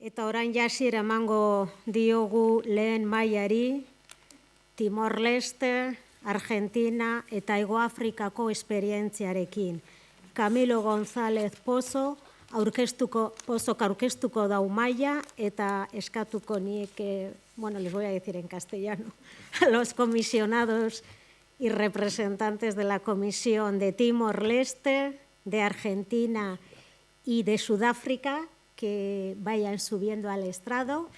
Eta orain jasiera emango diogu lehen mailari, Timor-Leste, Argentina eta Hego Afrikako esperientziarekin. Camilo González Pozo aurkeztuko dau maila eta eskatuko nieke, bueno, les voy a decir en castellano, a los comisionados y representantes de la Comisión de Timor-Leste, de Argentina y de Sudáfrica, que vayan subiendo al estrado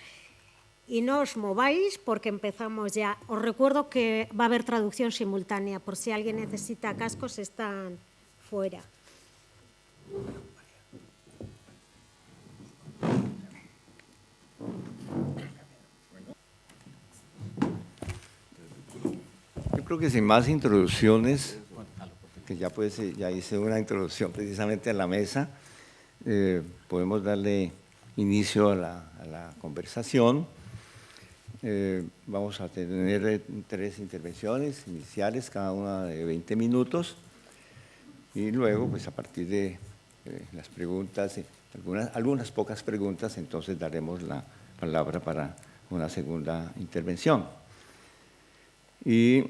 y no os mováis porque empezamos ya. Os recuerdo que va a haber traducción simultánea, por si alguien necesita cascos, están fuera. Yo creo que sin más introducciones, que ya hice una introducción precisamente a la mesa, podemos darle inicio a la conversación. Vamos a tener 3 intervenciones iniciales, cada una de 20 minutos, y luego, pues a partir de las preguntas, algunas pocas preguntas, entonces daremos la palabra para una segunda intervención. Y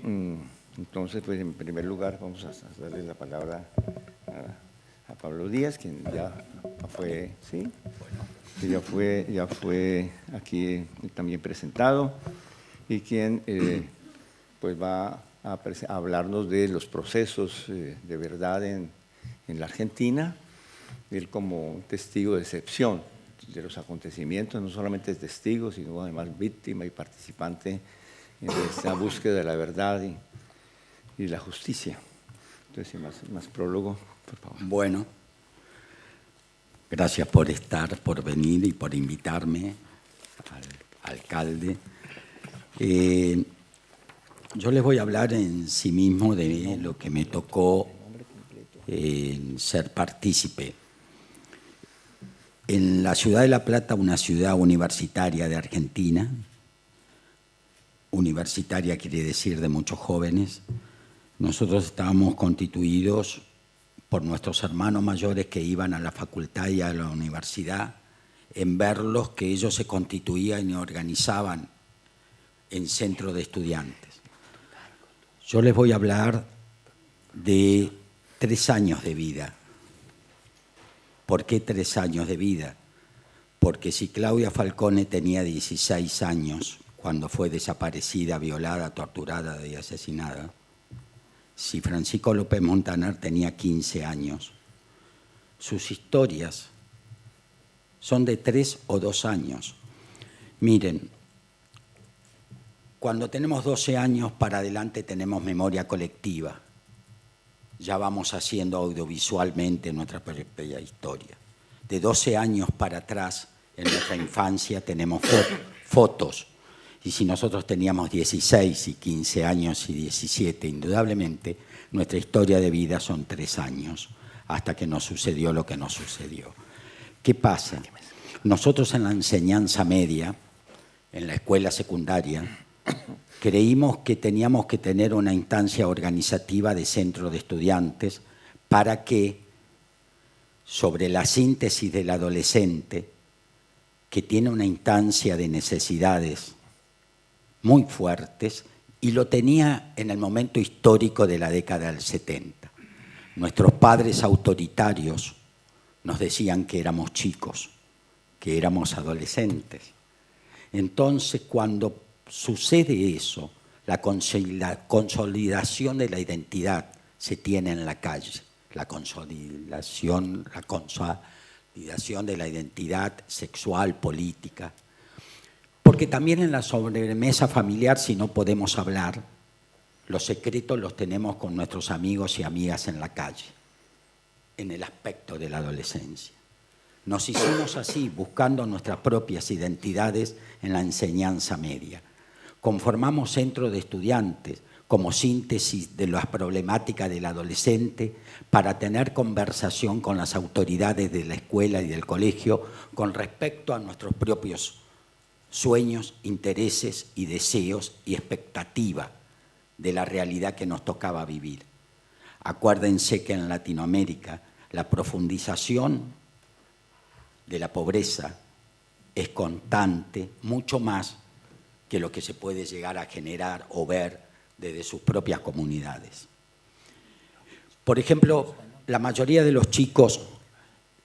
entonces, pues en primer lugar, vamos a darle la palabra a Pablo Díaz, quien ya fue, ¿sí? Que ya fue aquí también presentado, y quien pues va a hablarnos de los procesos de verdad en la Argentina. Él como testigo de excepción de los acontecimientos, no solamente es testigo, sino además víctima y participante en esta búsqueda de la verdad y la justicia. Entonces, más prólogo, por favor. Bueno, gracias por por venir y por invitarme, al alcalde. Yo les voy a hablar en sí mismo de lo que me tocó ser partícipe. En la ciudad de La Plata, una ciudad universitaria de Argentina, universitaria quiere decir de muchos jóvenes, nosotros estábamos constituidos por nuestros hermanos mayores que iban a la facultad y a la universidad, en verlos que ellos se constituían y organizaban en centros de estudiantes. Yo les voy a hablar de 3 años de vida. ¿Por qué 3 años de vida? Porque si Claudia Falcone tenía 16 años cuando fue desaparecida, violada, torturada y asesinada, si Francisco López Montaner tenía 15 años, sus historias son de 3 o 2 años. Miren, cuando tenemos 12 años para adelante tenemos memoria colectiva. Ya vamos haciendo audiovisualmente nuestra propia historia. De 12 años para atrás, en nuestra infancia, tenemos fotos. Y si nosotros teníamos 16 y 15 años y 17, indudablemente, nuestra historia de vida son 3 años, hasta que nos sucedió lo que nos sucedió. ¿Qué pasa? Nosotros en la enseñanza media, en la escuela secundaria, creímos que teníamos que tener una instancia organizativa de centro de estudiantes para que, sobre la síntesis del adolescente, que tiene una instancia de necesidades muy fuertes, y lo tenía en el momento histórico de la década del 70. Nuestros padres autoritarios nos decían que éramos chicos, que éramos adolescentes. Entonces, cuando sucede eso, la consolidación de la identidad se tiene en la calle, la consolidación de la identidad sexual, política. Porque también en la sobremesa familiar, si no podemos hablar, los secretos los tenemos con nuestros amigos y amigas en la calle, en el aspecto de la adolescencia. Nos hicimos así, buscando nuestras propias identidades en la enseñanza media. Conformamos centros de estudiantes como síntesis de las problemáticas del adolescente para tener conversación con las autoridades de la escuela y del colegio con respecto a nuestros propios sueños, intereses y deseos y expectativa de la realidad que nos tocaba vivir. Acuérdense que en Latinoamérica la profundización de la pobreza es constante, mucho más que lo que se puede llegar a generar o ver desde sus propias comunidades. Por ejemplo, la mayoría de los chicos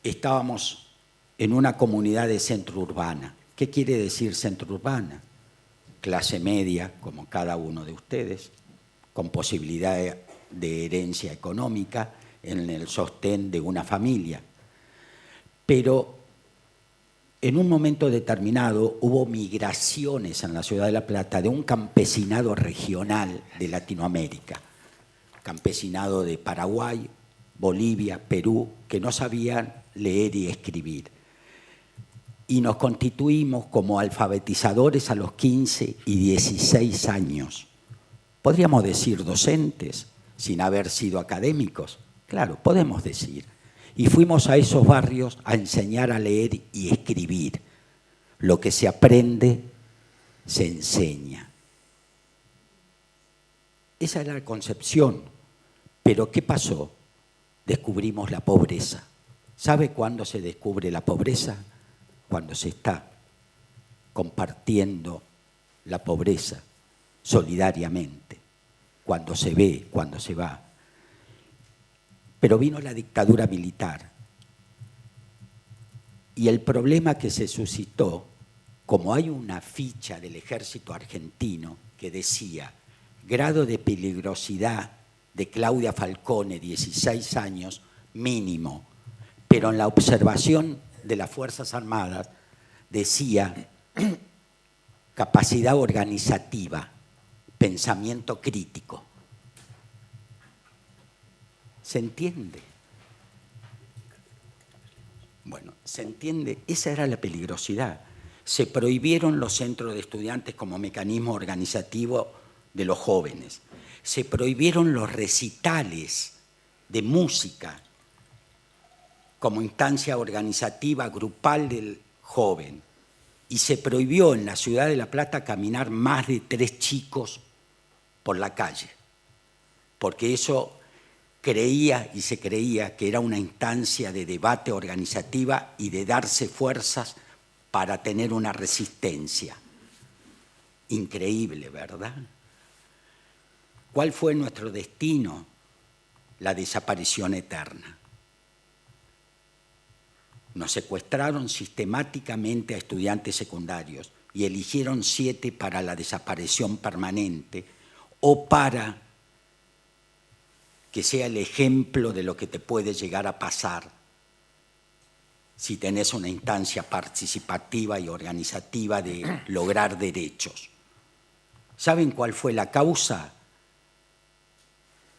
estábamos en una comunidad de centro urbana. ¿Qué quiere decir centro urbana? Clase media, como cada uno de ustedes, con posibilidad de herencia económica en el sostén de una familia. Pero en un momento determinado hubo migraciones en la ciudad de La Plata de un campesinado regional de Latinoamérica, campesinado de Paraguay, Bolivia, Perú, que no sabían leer y escribir. Y nos constituimos como alfabetizadores a los 15 y 16 años. Podríamos decir docentes, sin haber sido académicos. Claro, podemos decir. Y fuimos a esos barrios a enseñar a leer y escribir. Lo que se aprende, se enseña. Esa era la concepción. Pero ¿qué pasó? Descubrimos la pobreza. ¿Sabe cuándo se descubre la pobreza? Cuando se está compartiendo la pobreza solidariamente, cuando se ve, cuando se va. Pero vino la dictadura militar y el problema que se suscitó, como hay una ficha del ejército argentino que decía grado de peligrosidad de Claudia Falcone, 16 años, mínimo, pero en la observación de las Fuerzas Armadas decía capacidad organizativa, pensamiento crítico. ¿Se entiende? Bueno, se entiende, esa era la peligrosidad. Se prohibieron los centros de estudiantes como mecanismo organizativo de los jóvenes. Se prohibieron los recitales de música como instancia organizativa grupal del joven. Y se prohibió en la ciudad de La Plata caminar más de 3 chicos por la calle, porque eso creía y se creía que era una instancia de debate organizativa y de darse fuerzas para tener una resistencia. Increíble, ¿verdad? ¿Cuál fue nuestro destino? La desaparición eterna. Nos secuestraron sistemáticamente a estudiantes secundarios y eligieron 7 para la desaparición permanente o para que sea el ejemplo de lo que te puede llegar a pasar si tenés una instancia participativa y organizativa de lograr derechos. ¿Saben cuál fue la causa?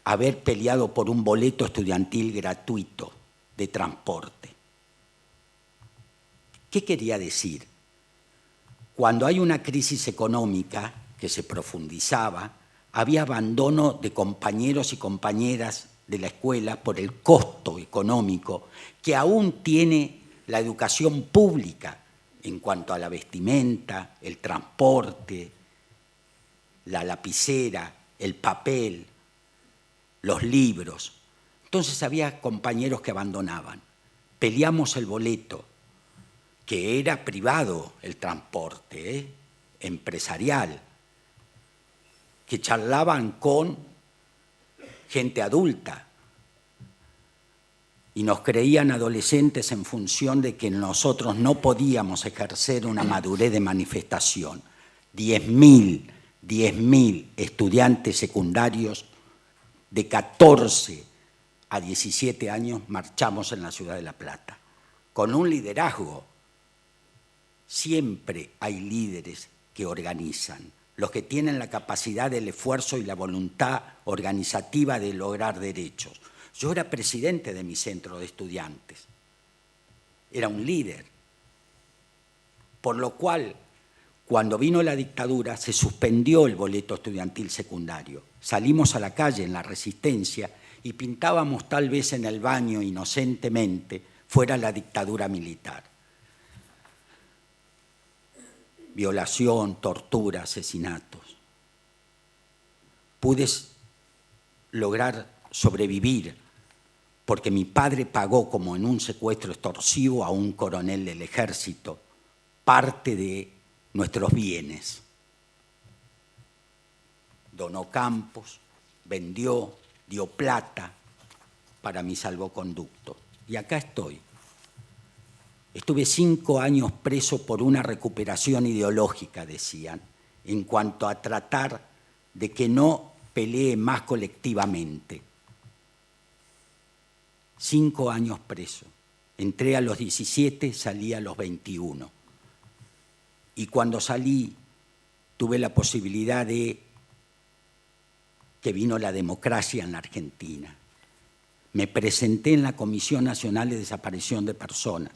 Haber peleado por un boleto estudiantil gratuito de transporte. ¿Qué quería decir? Cuando hay una crisis económica que se profundizaba, había abandono de compañeros y compañeras de la escuela por el costo económico que aún tiene la educación pública en cuanto a la vestimenta, el transporte, la lapicera, el papel, los libros. Entonces había compañeros que abandonaban. Peleamos el boleto, que era privado el transporte, empresarial, que charlaban con gente adulta y nos creían adolescentes en función de que nosotros no podíamos ejercer una madurez de manifestación. 10.000 estudiantes secundarios de 14 a 17 años marchamos en la ciudad de La Plata, con un liderazgo. Siempre hay líderes que organizan, los que tienen la capacidad del esfuerzo y la voluntad organizativa de lograr derechos. Yo era presidente de mi centro de estudiantes, era un líder, por lo cual, cuando vino la dictadura, se suspendió el boleto estudiantil secundario. Salimos a la calle en la Resistencia y pintábamos tal vez en el baño inocentemente fuera la dictadura militar. Violación, tortura, asesinatos. Pude lograr sobrevivir porque mi padre pagó como en un secuestro extorsivo a un coronel del ejército parte de nuestros bienes. Donó campos, vendió, dio plata para mi salvoconducto. Y acá estoy. Estuve 5 años preso por una recuperación ideológica, decían, en cuanto a tratar de que no pelee más colectivamente. 5 años preso. Entré a los 17, salí a los 21. Y cuando salí, tuve la posibilidad de que vino la democracia en la Argentina. Me presenté en la Comisión Nacional de Desaparición de Personas,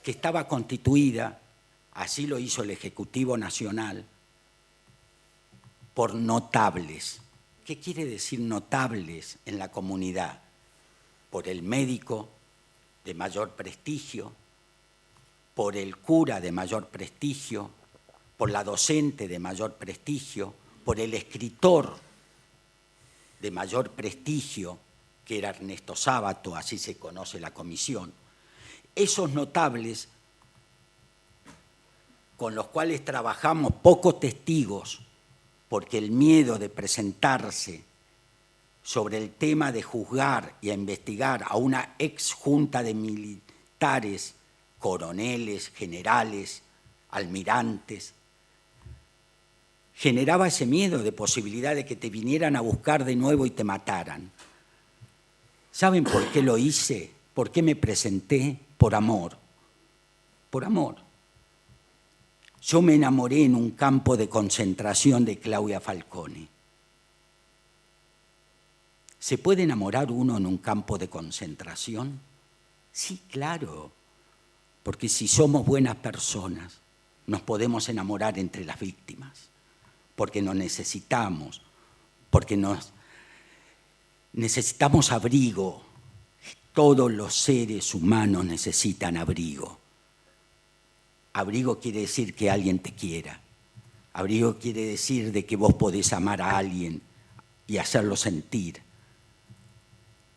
que estaba constituida, así lo hizo el Ejecutivo Nacional, por notables. ¿Qué quiere decir notables en la comunidad? Por el médico de mayor prestigio, por el cura de mayor prestigio, por la docente de mayor prestigio, por el escritor de mayor prestigio, que era Ernesto Sábato, así se conoce la comisión. Esos notables, con los cuales trabajamos pocos testigos, porque el miedo de presentarse sobre el tema de juzgar y a investigar a una exjunta de militares, coroneles, generales, almirantes, generaba ese miedo de posibilidad de que te vinieran a buscar de nuevo y te mataran. ¿Saben por qué lo hice? ¿Por qué me presenté? Por amor. Por amor. Yo me enamoré en un campo de concentración de Claudia Falcone. ¿Se puede enamorar uno en un campo de concentración? Sí, claro, porque si somos buenas personas, nos podemos enamorar entre las víctimas, porque nos necesitamos, porque necesitamos abrigo. Todos los seres humanos necesitan abrigo. Abrigo quiere decir que alguien te quiera. Abrigo quiere decir de que vos podés amar a alguien y hacerlo sentir.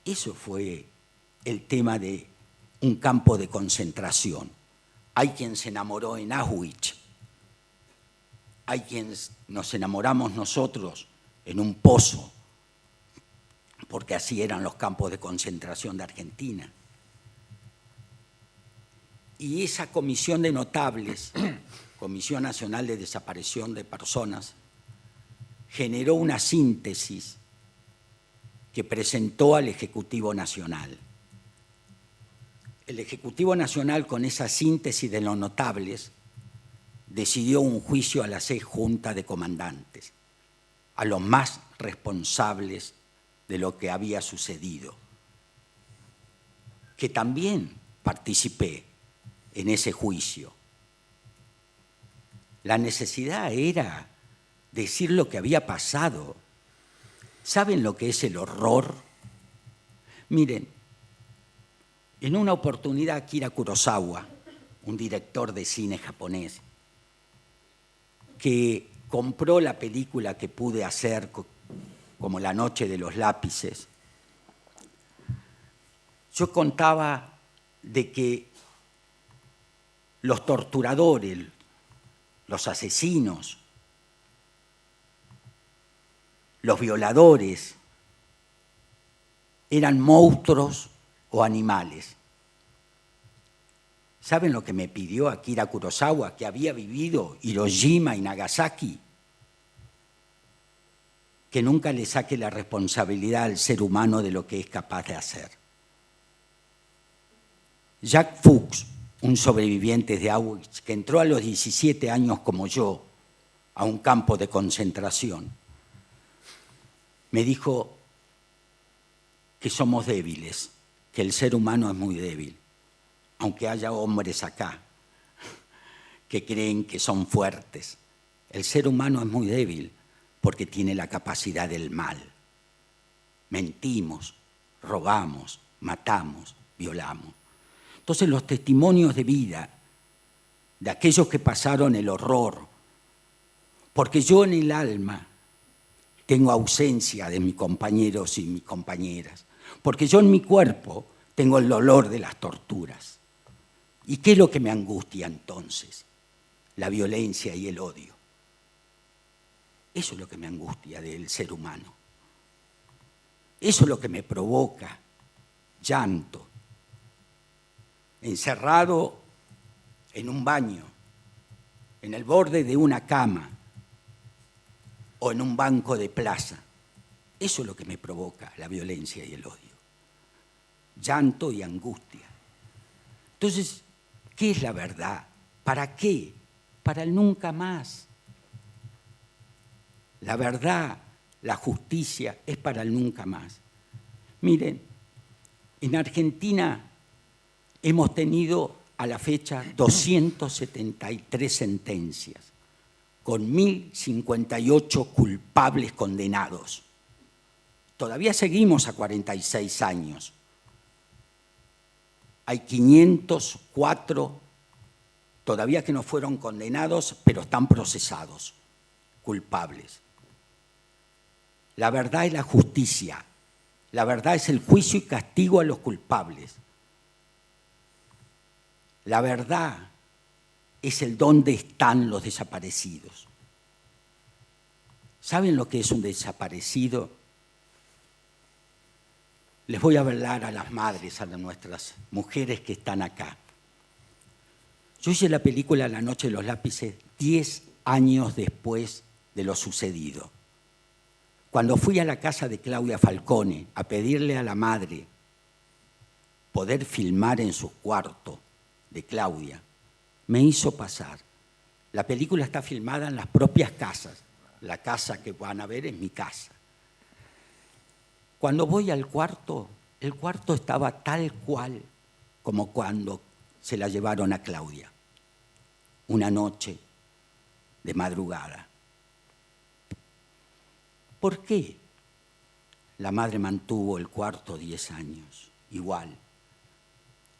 Eso fue el tema de un campo de concentración. Hay quien se enamoró en Auschwitz. Hay quien nos enamoramos nosotros en un pozo, porque así eran los campos de concentración de Argentina. Y esa comisión de notables, Comisión Nacional de Desaparición de Personas, generó una síntesis que presentó al Ejecutivo Nacional. El Ejecutivo Nacional, con esa síntesis de los notables, decidió un juicio a las 6 juntas de comandantes, a los más responsables de lo que había sucedido, que también participé en ese juicio. La necesidad era decir lo que había pasado. ¿Saben lo que es el horror? Miren, en una oportunidad Akira Kurosawa, un director de cine japonés, que compró la película que pude hacer como La noche de los lápices, yo contaba de que los torturadores, los asesinos, los violadores, eran monstruos o animales. ¿Saben lo que me pidió Akira Kurosawa, que había vivido Hiroshima y Nagasaki? Que nunca le saque la responsabilidad al ser humano de lo que es capaz de hacer. Jacques Fuchs, un sobreviviente de Auschwitz, que entró a los 17 años como yo a un campo de concentración, me dijo que somos débiles, que el ser humano es muy débil, aunque haya hombres acá que creen que son fuertes. El ser humano es muy débil porque tiene la capacidad del mal. Mentimos, robamos, matamos, violamos. Entonces los testimonios de vida de aquellos que pasaron el horror, porque yo en el alma tengo ausencia de mis compañeros y mis compañeras, porque yo en mi cuerpo tengo el dolor de las torturas. ¿Y qué es lo que me angustia entonces? la violencia y el odio. Eso es lo que me angustia del ser humano. Eso es lo que me provoca llanto. Encerrado en un baño, en el borde de una cama o en un banco de plaza. Eso es lo que me provoca la violencia y el odio. Llanto y angustia. Entonces, ¿qué es la verdad? ¿Para qué? Para el nunca más. La verdad, la justicia es para el nunca más. Miren, en Argentina hemos tenido a la fecha 273 sentencias, con 1.058 culpables condenados. Todavía seguimos a 46 años. Hay 504 todavía que no fueron condenados, pero están procesados, culpables. La verdad es la justicia. La verdad es el juicio y castigo a los culpables. La verdad es el dónde están los desaparecidos. ¿Saben lo que es un desaparecido? Les voy a hablar a las madres, a nuestras mujeres que están acá. Yo hice la película La noche de los lápices 10 años después de lo sucedido. Cuando fui a la casa de Claudia Falcone a pedirle a la madre poder filmar en su cuarto de Claudia, me hizo pasar. La película está filmada en las propias casas. La casa que van a ver es mi casa. Cuando voy al cuarto, el cuarto estaba tal cual como cuando se la llevaron a Claudia. Una noche de madrugada. ¿Por qué la madre mantuvo el cuarto 10 años? Igual.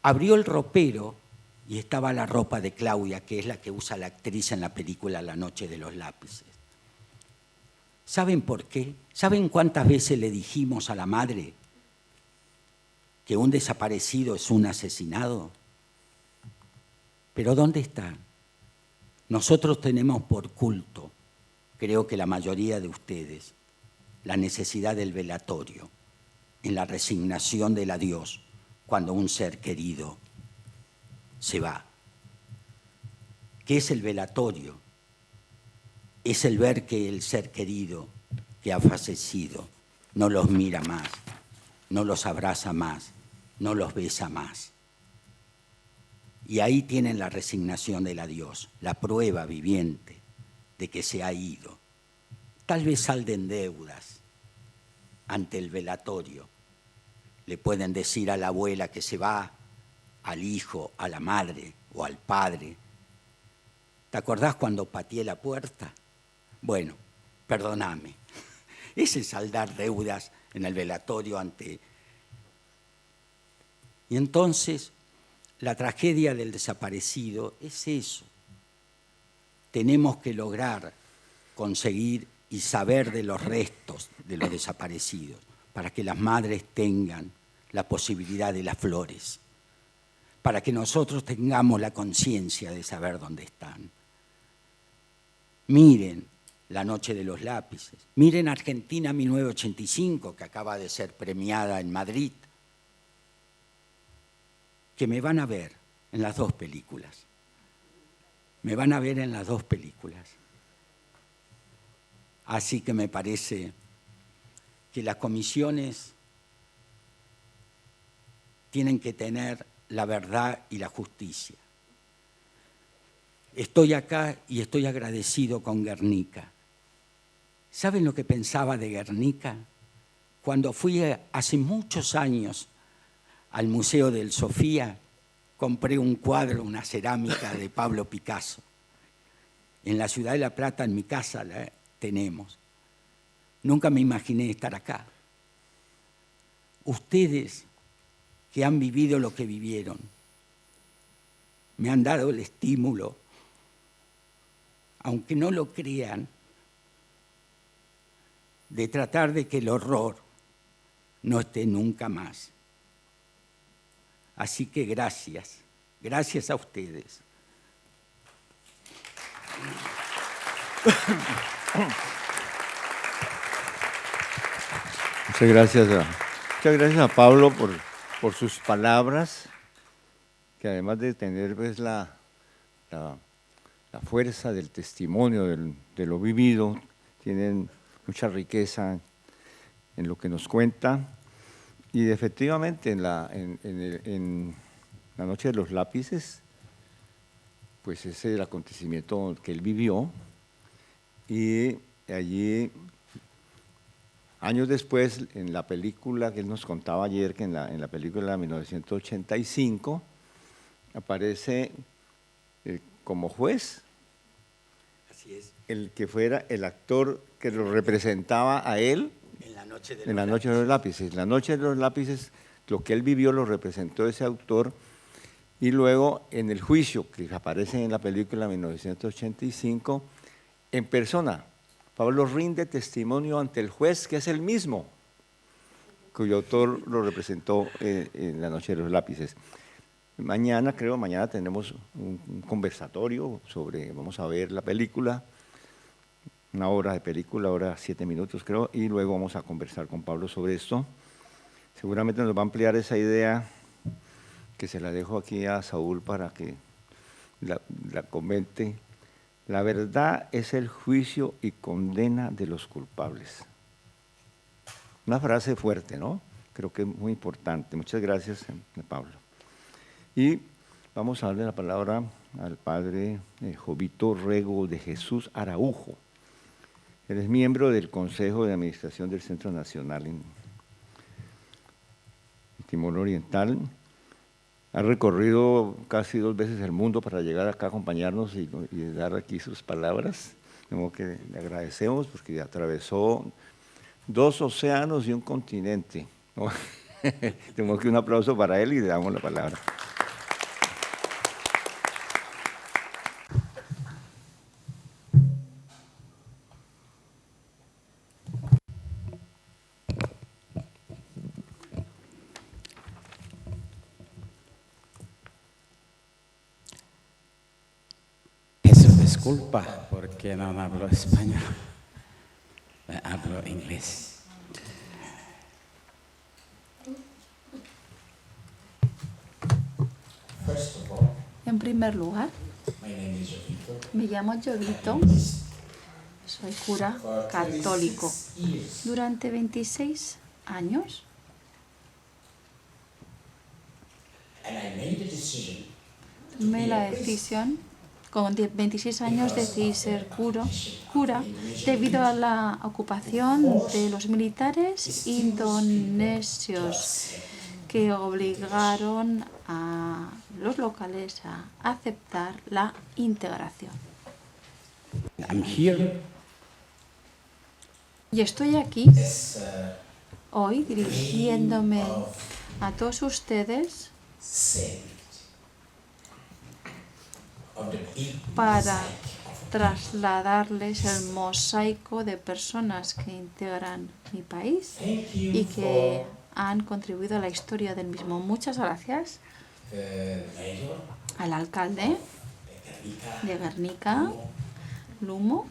Abrió el ropero y estaba la ropa de Claudia, que es la que usa la actriz en la película La noche de los lápices. ¿Saben por qué? ¿Saben cuántas veces le dijimos a la madre que un desaparecido es un asesinado? ¿Pero dónde está? Nosotros tenemos por culto, creo que la mayoría de ustedes, la necesidad del velatorio, en la resignación del adiós, cuando un ser querido se va. ¿Qué es el velatorio? Es el ver que el ser querido que ha fallecido no los mira más, no los abraza más, no los besa más. Y ahí tienen la resignación del adiós, la prueba viviente de que se ha ido. Tal vez salden deudas ante el velatorio. Le pueden decir a la abuela que se va, al hijo, a la madre o al padre. ¿Te acordás cuando pateé la puerta? Bueno, perdóname. Ese es saldar deudas en el velatorio ante... Y entonces, la tragedia del desaparecido es eso. Tenemos que lograr conseguir y saber de los restos de los desaparecidos para que las madres tengan la posibilidad de las flores, para que nosotros tengamos la conciencia de saber dónde están. Miren La noche de los lápices, miren Argentina 1985, que acaba de ser premiada en Madrid, que me van a ver en las dos películas. Me van a ver en las dos películas. Así que me parece que las comisiones tienen que tener la verdad y la justicia. Estoy acá y estoy agradecido con Guernica. ¿Saben lo que pensaba de Guernica? Cuando fui hace muchos años al Museo del Sofía, compré un cuadro, una cerámica de Pablo Picasso. En la ciudad de La Plata, en mi casa, la tenemos. Nunca me imaginé estar acá. Ustedes que han vivido lo que vivieron, me han dado el estímulo, aunque no lo crean, de tratar de que el horror no esté nunca más. Así que gracias a ustedes. Muchas gracias a Pablo por sus palabras, que además de tener pues, la fuerza del testimonio de lo vivido, tienen mucha riqueza en lo que nos cuenta. Y efectivamente en la Noche de los Lápices, pues ese es el acontecimiento que él vivió, y allí, años después, en la película que él nos contaba ayer, que en la película de 1985, aparece como juez, Así es. el que fuera el actor que lo representaba a él En la noche de en la Noche de los Lápices. La Noche de los Lápices, lo que él vivió lo representó ese autor, y luego en el juicio que aparece en la película de 1985, en persona, Pablo rinde testimonio ante el juez, que es el mismo, cuyo autor lo representó en la Noche de los Lápices. Mañana tenemos un conversatorio sobre, vamos a ver la película, una hora de película, hora 7 minutos creo, y luego vamos a conversar con Pablo sobre esto. Seguramente nos va a ampliar esa idea, que se la dejo aquí a Saúl para que la comente. La verdad es el juicio y condena de los culpables. Una frase fuerte, ¿no? Creo que es muy importante. Muchas gracias, Pablo. Y vamos a darle la palabra al padre Jovito Rego de Jesús Araujo. Él es miembro del Consejo de Administración del Centro Nacional en Timor Oriental. Ha recorrido casi 2 veces el mundo para llegar acá a acompañarnos y dar aquí sus palabras. Como que le agradecemos porque atravesó 2 océanos y un continente, ¿no? Tengo que un aplauso para él y le damos la palabra. Disculpa porque no hablo español, hablo inglés. En primer lugar, me llamo Jovito, soy cura católico. Durante 26 años tomé la decisión, con 26 años decidí ser cura debido a la ocupación de los militares indonesios que obligaron a los locales a aceptar la integración. I'm here Y estoy aquí hoy dirigiéndome a todos ustedes para trasladarles el mosaico de personas que integran mi país y que han contribuido a la historia del mismo. Muchas gracias al alcalde de Guernica, Lumo,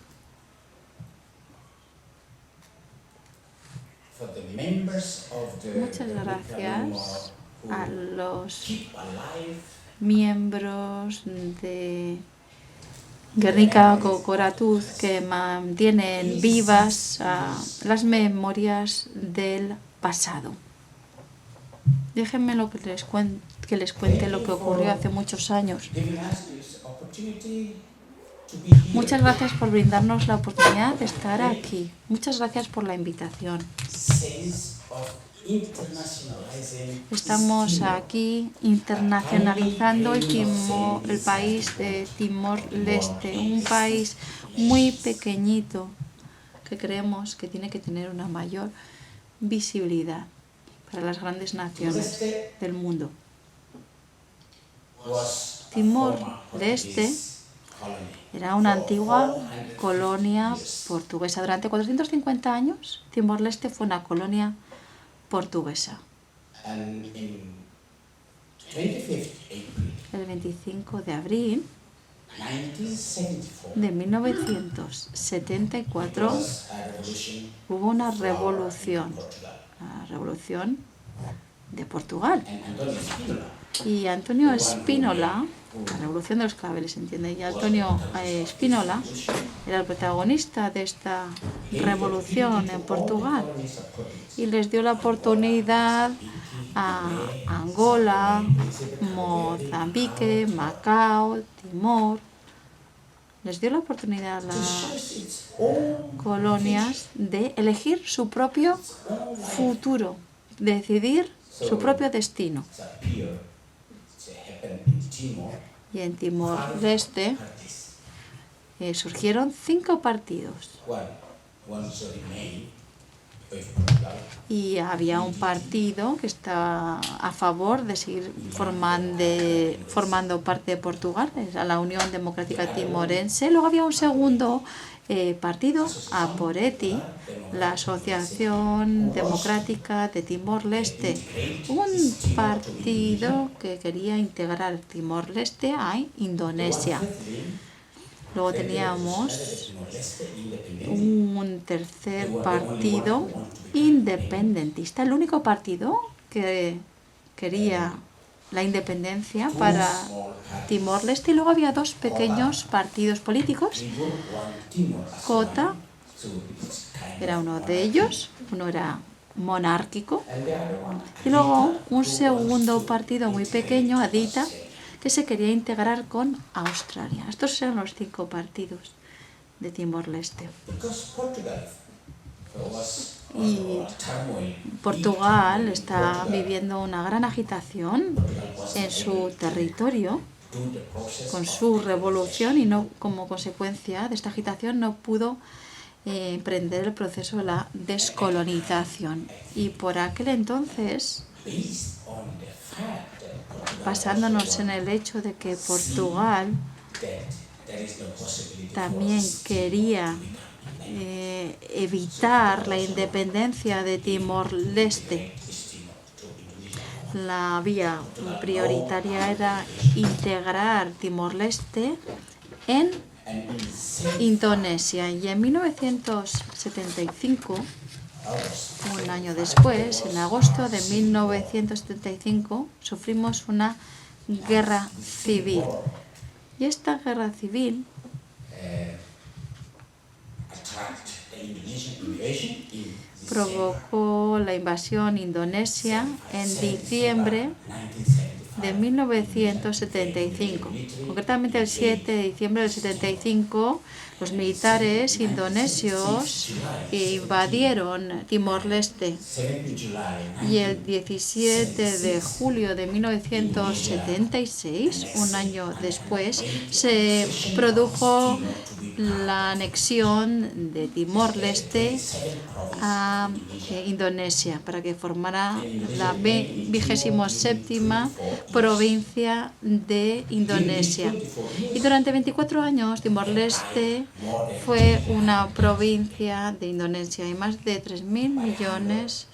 muchas gracias a los miembros de Guernica Cocoratuz que mantienen vivas las memorias del pasado. Déjenme que les cuente lo que ocurrió hace muchos años. Muchas gracias por brindarnos la oportunidad de estar aquí. Muchas gracias por la invitación. Estamos aquí internacionalizando el país de Timor-Leste, un país muy pequeñito que creemos que tiene que tener una mayor visibilidad para las grandes naciones del mundo. Timor-Leste era una antigua colonia portuguesa. Durante 450 años, Timor-Leste fue una colonia portuguesa. El 25 de abril de 1974 hubo una revolución, la revolución de Portugal. Y Antonio Spínola, la revolución de los claveles, ¿entiende? Y Antonio Spínola era el protagonista de esta revolución en Portugal y les dio la oportunidad a Angola, Mozambique, Macao, Timor. Les dio la oportunidad a las colonias de elegir su propio futuro, decidir su propio destino. Y en Timor-Leste surgieron 5 partidos. Y había un partido que estaba a favor de seguir formando parte de Portugal, era la Unión Democrática Timorense. Luego había un segundo partido, Aporeti, la Asociación Democrática de Timor-Leste, un partido que quería integrar Timor-Leste a Indonesia. Luego teníamos un tercer partido independentista, el único partido que quería la independencia para Timor-Leste. Y luego había 2 pequeños partidos políticos. Cota era uno de ellos, uno era monárquico. Y luego un segundo partido muy pequeño, Adita, que se quería integrar con Australia. Estos eran los 5 partidos de Timor-Leste. Y Portugal está viviendo una gran agitación en su territorio con su revolución, y no, como consecuencia de esta agitación no pudo emprender el proceso de la descolonización. Y por aquel entonces, basándonos en el hecho de que Portugal también quería evitar la independencia de Timor-Leste, la vía prioritaria era integrar Timor-Leste en Indonesia. Y en 1975, un año después, en agosto de 1975, sufrimos una guerra civil. Y esta guerra civil provocó la invasión indonesia en diciembre de 1975. Concretamente el 7 de diciembre del 75, los militares indonesios invadieron Timor-Leste. Y el 17 de julio de 1976, un año después, se produjo la anexión de Timor-Leste a Indonesia para que formara la 27ª provincia de Indonesia. Y durante 24 años Timor-Leste fue una provincia de Indonesia y más de 3.000 millones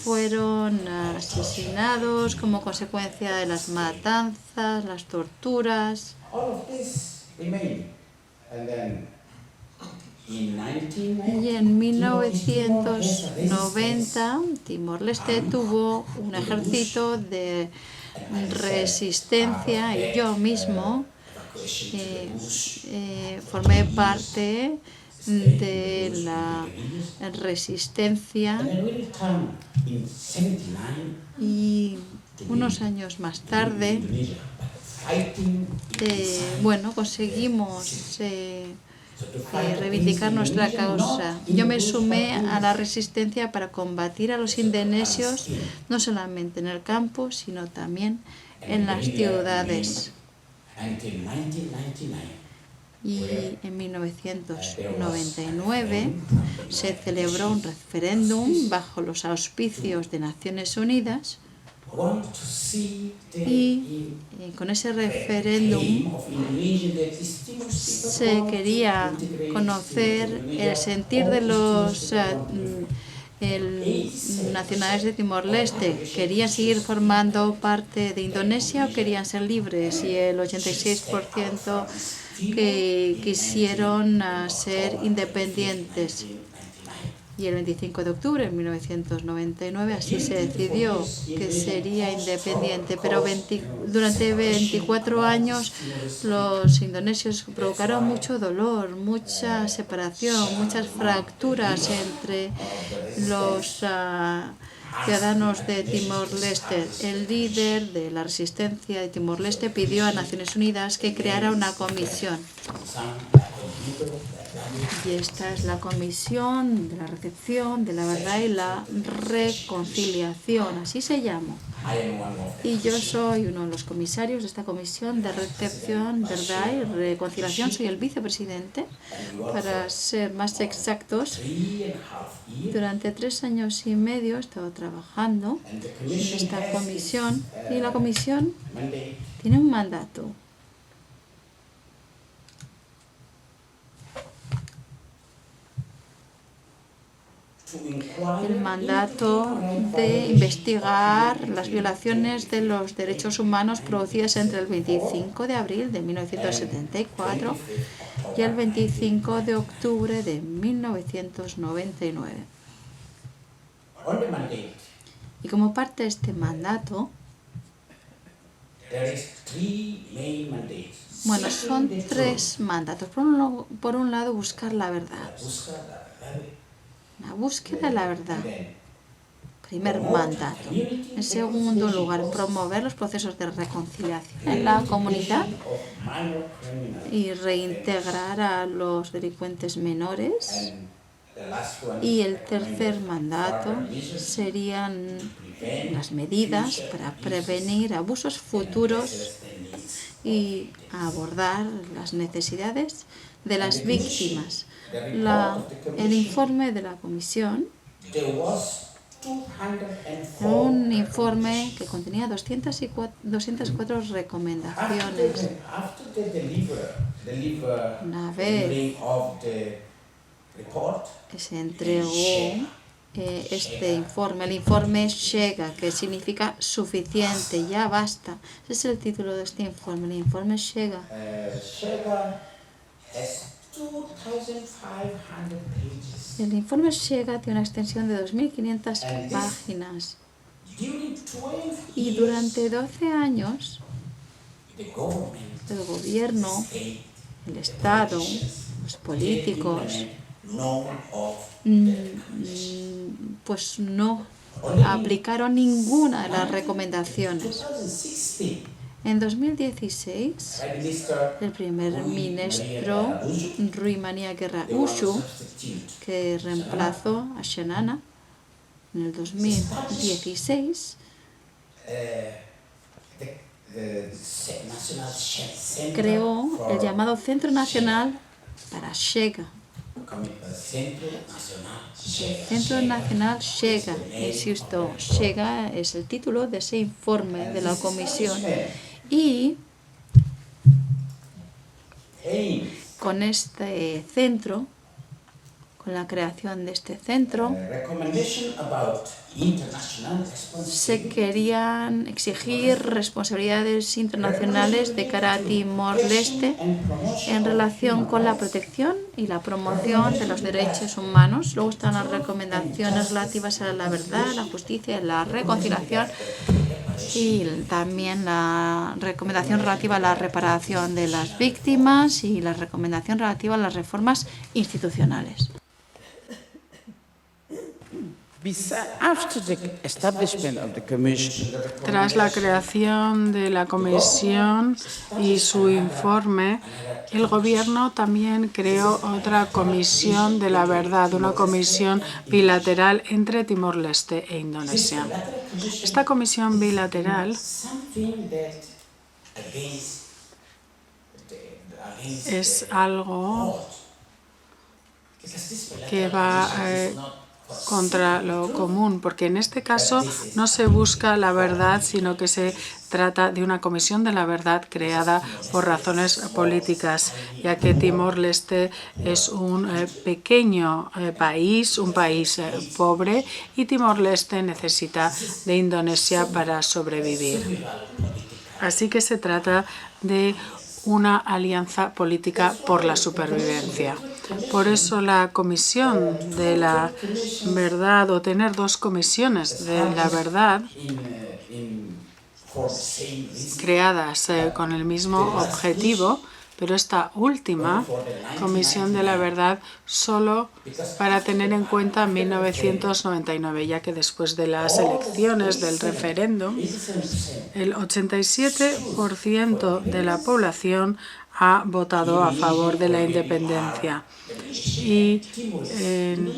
fueron asesinados como consecuencia de las matanzas, las torturas. Y en 1990 Timor-Leste tuvo un ejército de resistencia y yo mismo formé parte de la resistencia, y unos años más tarde conseguimos reivindicar nuestra causa. Yo me sumé a la resistencia para combatir a los indonesios, no solamente en el campo, sino también en las ciudades. Y en 1999 se celebró un referéndum bajo los auspicios de Naciones Unidas, y con ese referéndum se quería conocer el sentir de los nacionales de Timor-Leste querían seguir formando parte de Indonesia o querían ser libres, y el 86% que quisieron ser independientes. Y el 25 de octubre de 1999 así se decidió que sería independiente, pero durante 24 años los indonesios provocaron mucho dolor, mucha separación, muchas fracturas entre los ciudadanos de Timor-Leste. El líder de la resistencia de Timor-Leste pidió a Naciones Unidas que creara una comisión. Y esta es la Comisión de la Recepción, de la Verdad y la Reconciliación, así se llama. Y yo soy uno de los comisarios de esta Comisión de Recepción, Verdad y Reconciliación. Soy el vicepresidente, para ser más exactos. Durante 3 años y medio he estado trabajando en esta comisión, y la comisión tiene un mandato. El mandato de investigar las violaciones de los derechos humanos producidas entre el 25 de abril de 1974 y el 25 de octubre de 1999. Y como parte de este mandato, bueno, son 3 mandatos. Por un lado, buscar la verdad. La búsqueda de la verdad. Primer mandato. En segundo lugar, promover los procesos de reconciliación en la comunidad y reintegrar a los delincuentes menores. Y el tercer mandato serían las medidas para prevenir abusos futuros y abordar las necesidades de las víctimas. El informe de la comisión, un informe que contenía 204 recomendaciones. Una vez que se entregó este informe, el informe Shega, que significa suficiente, ya basta. Ese es el título de este informe, el informe Shega. El informe Shega tiene una extensión de 2.500 páginas. Y durante 12 años, el gobierno, el Estado, los políticos, pues no aplicaron ninguna de las recomendaciones. En 2016, el primer ministro Ruimania Guerra Ushu, que reemplazó a Xanana en el 2016, creó el llamado Centro Nacional para Shega. Centro Nacional Shega, insisto, Shega es el título de ese informe de la comisión. Y con este centro, con la creación de este centro, se querían exigir responsabilidades internacionales de cara a Timor-Leste en relación con la protección y la promoción de los derechos humanos. Luego están las recomendaciones relativas a la verdad, la justicia y la reconciliación, y también la recomendación relativa a la reparación de las víctimas y la recomendación relativa a las reformas institucionales. Tras la creación de la comisión y su informe, el gobierno también creó otra comisión de la verdad, una comisión bilateral entre Timor-Leste e Indonesia. Esta comisión bilateral es algo que va contra lo común, porque en este caso no se busca la verdad, sino que se trata de una comisión de la verdad creada por razones políticas, ya que Timor-Leste es un pequeño país, un país pobre, y Timor-Leste necesita de Indonesia para sobrevivir. Así que se trata de una alianza política por la supervivencia. Por eso la Comisión de la Verdad, o tener dos comisiones de la verdad creadas con el mismo objetivo, pero esta última Comisión de la Verdad solo para tener en cuenta 1999, ya que después de las elecciones del referéndum, el 87% de la población ha votado a favor de la independencia. Y en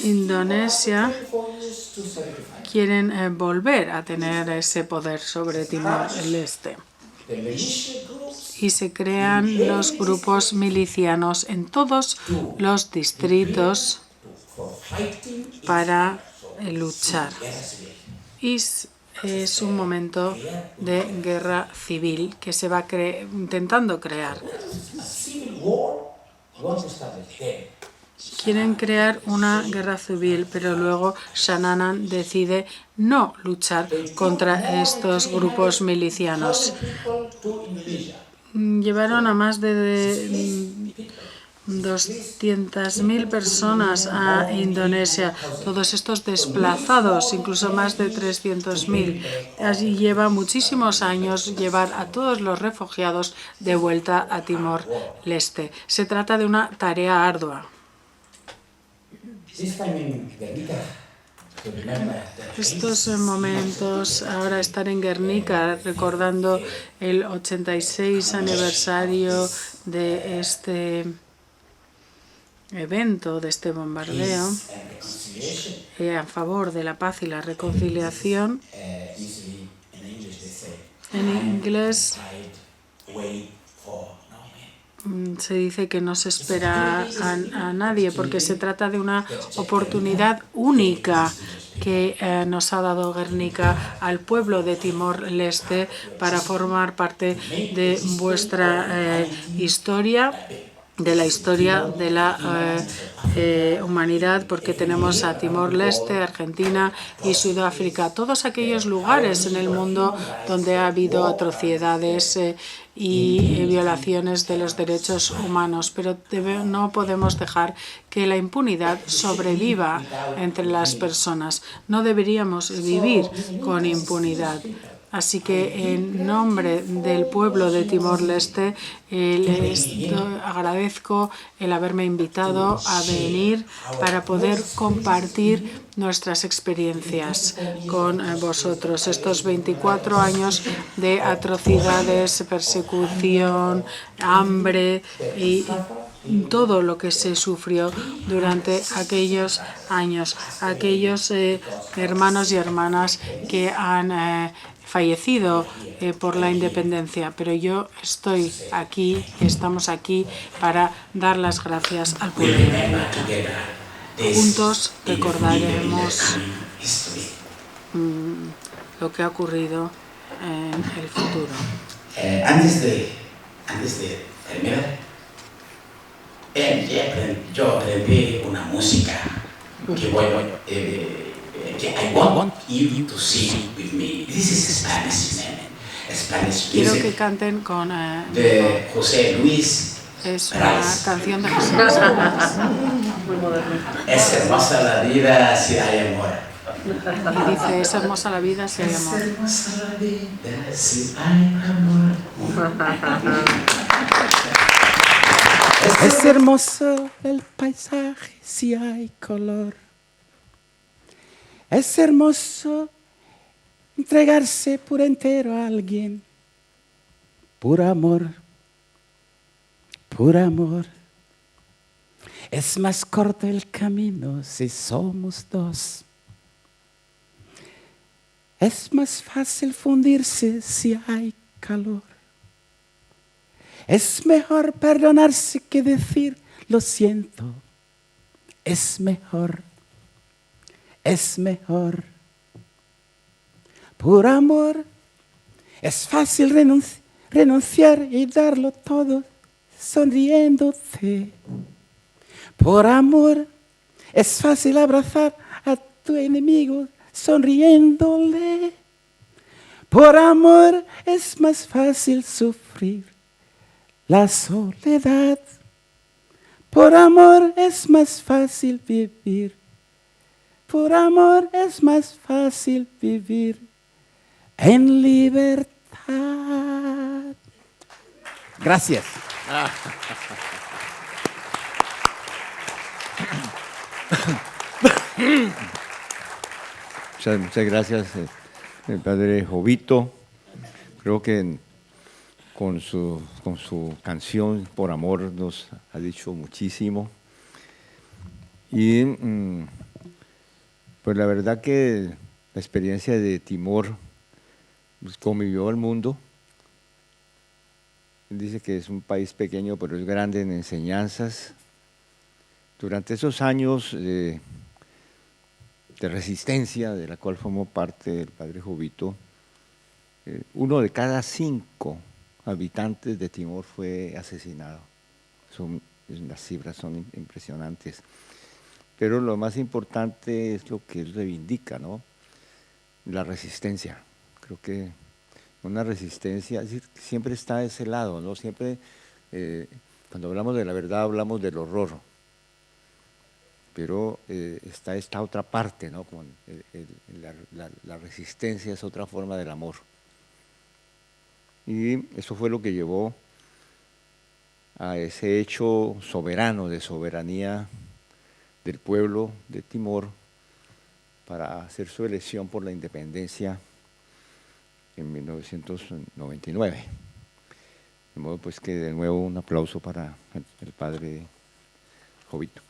Indonesia quieren volver a tener ese poder sobre Timor-Leste. Y se crean los grupos milicianos en todos los distritos para luchar. Y es un momento de guerra civil que se va intentando crear. Quieren crear una guerra civil, pero luego Shananan decide no luchar contra estos grupos milicianos. Llevaron a más de 200.000 personas a Indonesia, todos estos desplazados, incluso más de 300.000. Allí lleva muchísimos años llevar a todos los refugiados de vuelta a Timor-Leste. Se trata de una tarea ardua. Estos momentos, ahora estar en Guernica, recordando el 86 aniversario de este evento, de este bombardeo, a favor de la paz y la reconciliación. En inglés se dice que no se espera a nadie, porque se trata de una oportunidad única que nos ha dado Guernica al pueblo de Timor-Leste para formar parte de vuestra historia, de la historia de la humanidad, porque tenemos a Timor-Leste, Argentina y Sudáfrica, todos aquellos lugares en el mundo donde ha habido atrocidades y violaciones de los derechos humanos, pero no podemos dejar que la impunidad sobreviva entre las personas. No deberíamos vivir con impunidad. Así que en nombre del pueblo de Timor-Leste les agradezco el haberme invitado a venir para poder compartir nuestras experiencias con vosotros. Estos 24 años de atrocidades, persecución, hambre y todo lo que se sufrió durante aquellos años. Aquellos hermanos y hermanas que han fallecido por la independencia, pero yo estoy aquí, estamos aquí para dar las gracias al pueblo. Juntos recordaremos lo que ha ocurrido en el futuro. Antes de terminar, yo aprendí una música que I want you to sing with me. This is Spanish Quiero music que canten con de José Luis. es una canción de José Luis. Muy moderno. Es hermosa la vida si hay amor. Y dice, es hermosa la vida si hay amor. Es hermosa la vida si hay amor. Es hermoso el paisaje si hay color. Es hermoso entregarse por entero a alguien. Por amor. Por amor. Es más corto el camino si somos dos. Es más fácil fundirse si hay calor. Es mejor perdonarse que decir lo siento. es mejor, es mejor. Por amor es fácil renunciar y darlo todo sonriéndote. Por amor es fácil abrazar a tu enemigo sonriéndole. Por amor es más fácil sufrir la soledad. Por amor es más fácil vivir. Por amor es más fácil vivir en libertad. Gracias. Muchas gracias, el padre Jovito. Creo que con su canción Por Amor nos ha dicho muchísimo. Y pues la verdad que la experiencia de Timor pues, conmovió al mundo. Él dice que es un país pequeño, pero es grande en enseñanzas. Durante esos años de resistencia, de la cual formó parte el padre Jovito, 1 de cada 5 habitantes de Timor fue asesinado. Las cifras son impresionantes. Pero lo más importante es lo que él reivindica, ¿no? La resistencia. Creo que una resistencia, es decir, siempre está a ese lado, ¿no? Siempre, cuando hablamos de la verdad, hablamos del horror. Pero está esta otra parte, ¿no? Como la resistencia es otra forma del amor. Y eso fue lo que llevó a ese hecho soberano, de soberanía del pueblo de Timor para hacer su elección por la independencia en 1999. De modo pues que de nuevo un aplauso para el padre Jovito.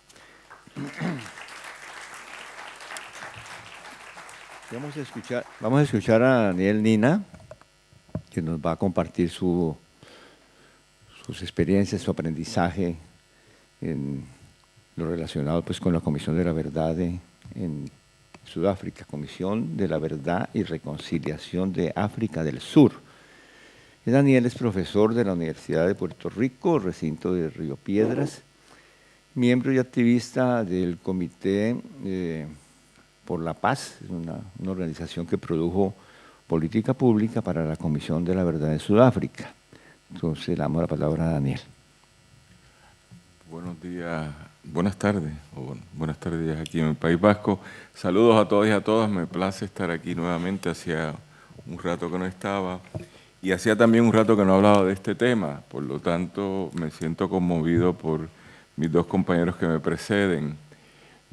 Vamos a escuchar a Daniel Nina, que nos va a compartir sus experiencias, su aprendizaje en lo relacionado pues con la Comisión de la Verdad en Sudáfrica, Comisión de la Verdad y Reconciliación de África del Sur. Daniel es profesor de la Universidad de Puerto Rico, recinto de Río Piedras, miembro y activista del Comité por la Paz, una organización que produjo política pública para la Comisión de la Verdad de Sudáfrica. Entonces le damos la palabra a Daniel. Buenos días, buenas tardes, buenas tardes aquí en el País Vasco. Saludos a todos y a todas, me place estar aquí nuevamente, hacía un rato que no estaba y hacía también un rato que no hablaba de este tema, por lo tanto me siento conmovido por mis 2 compañeros que me preceden.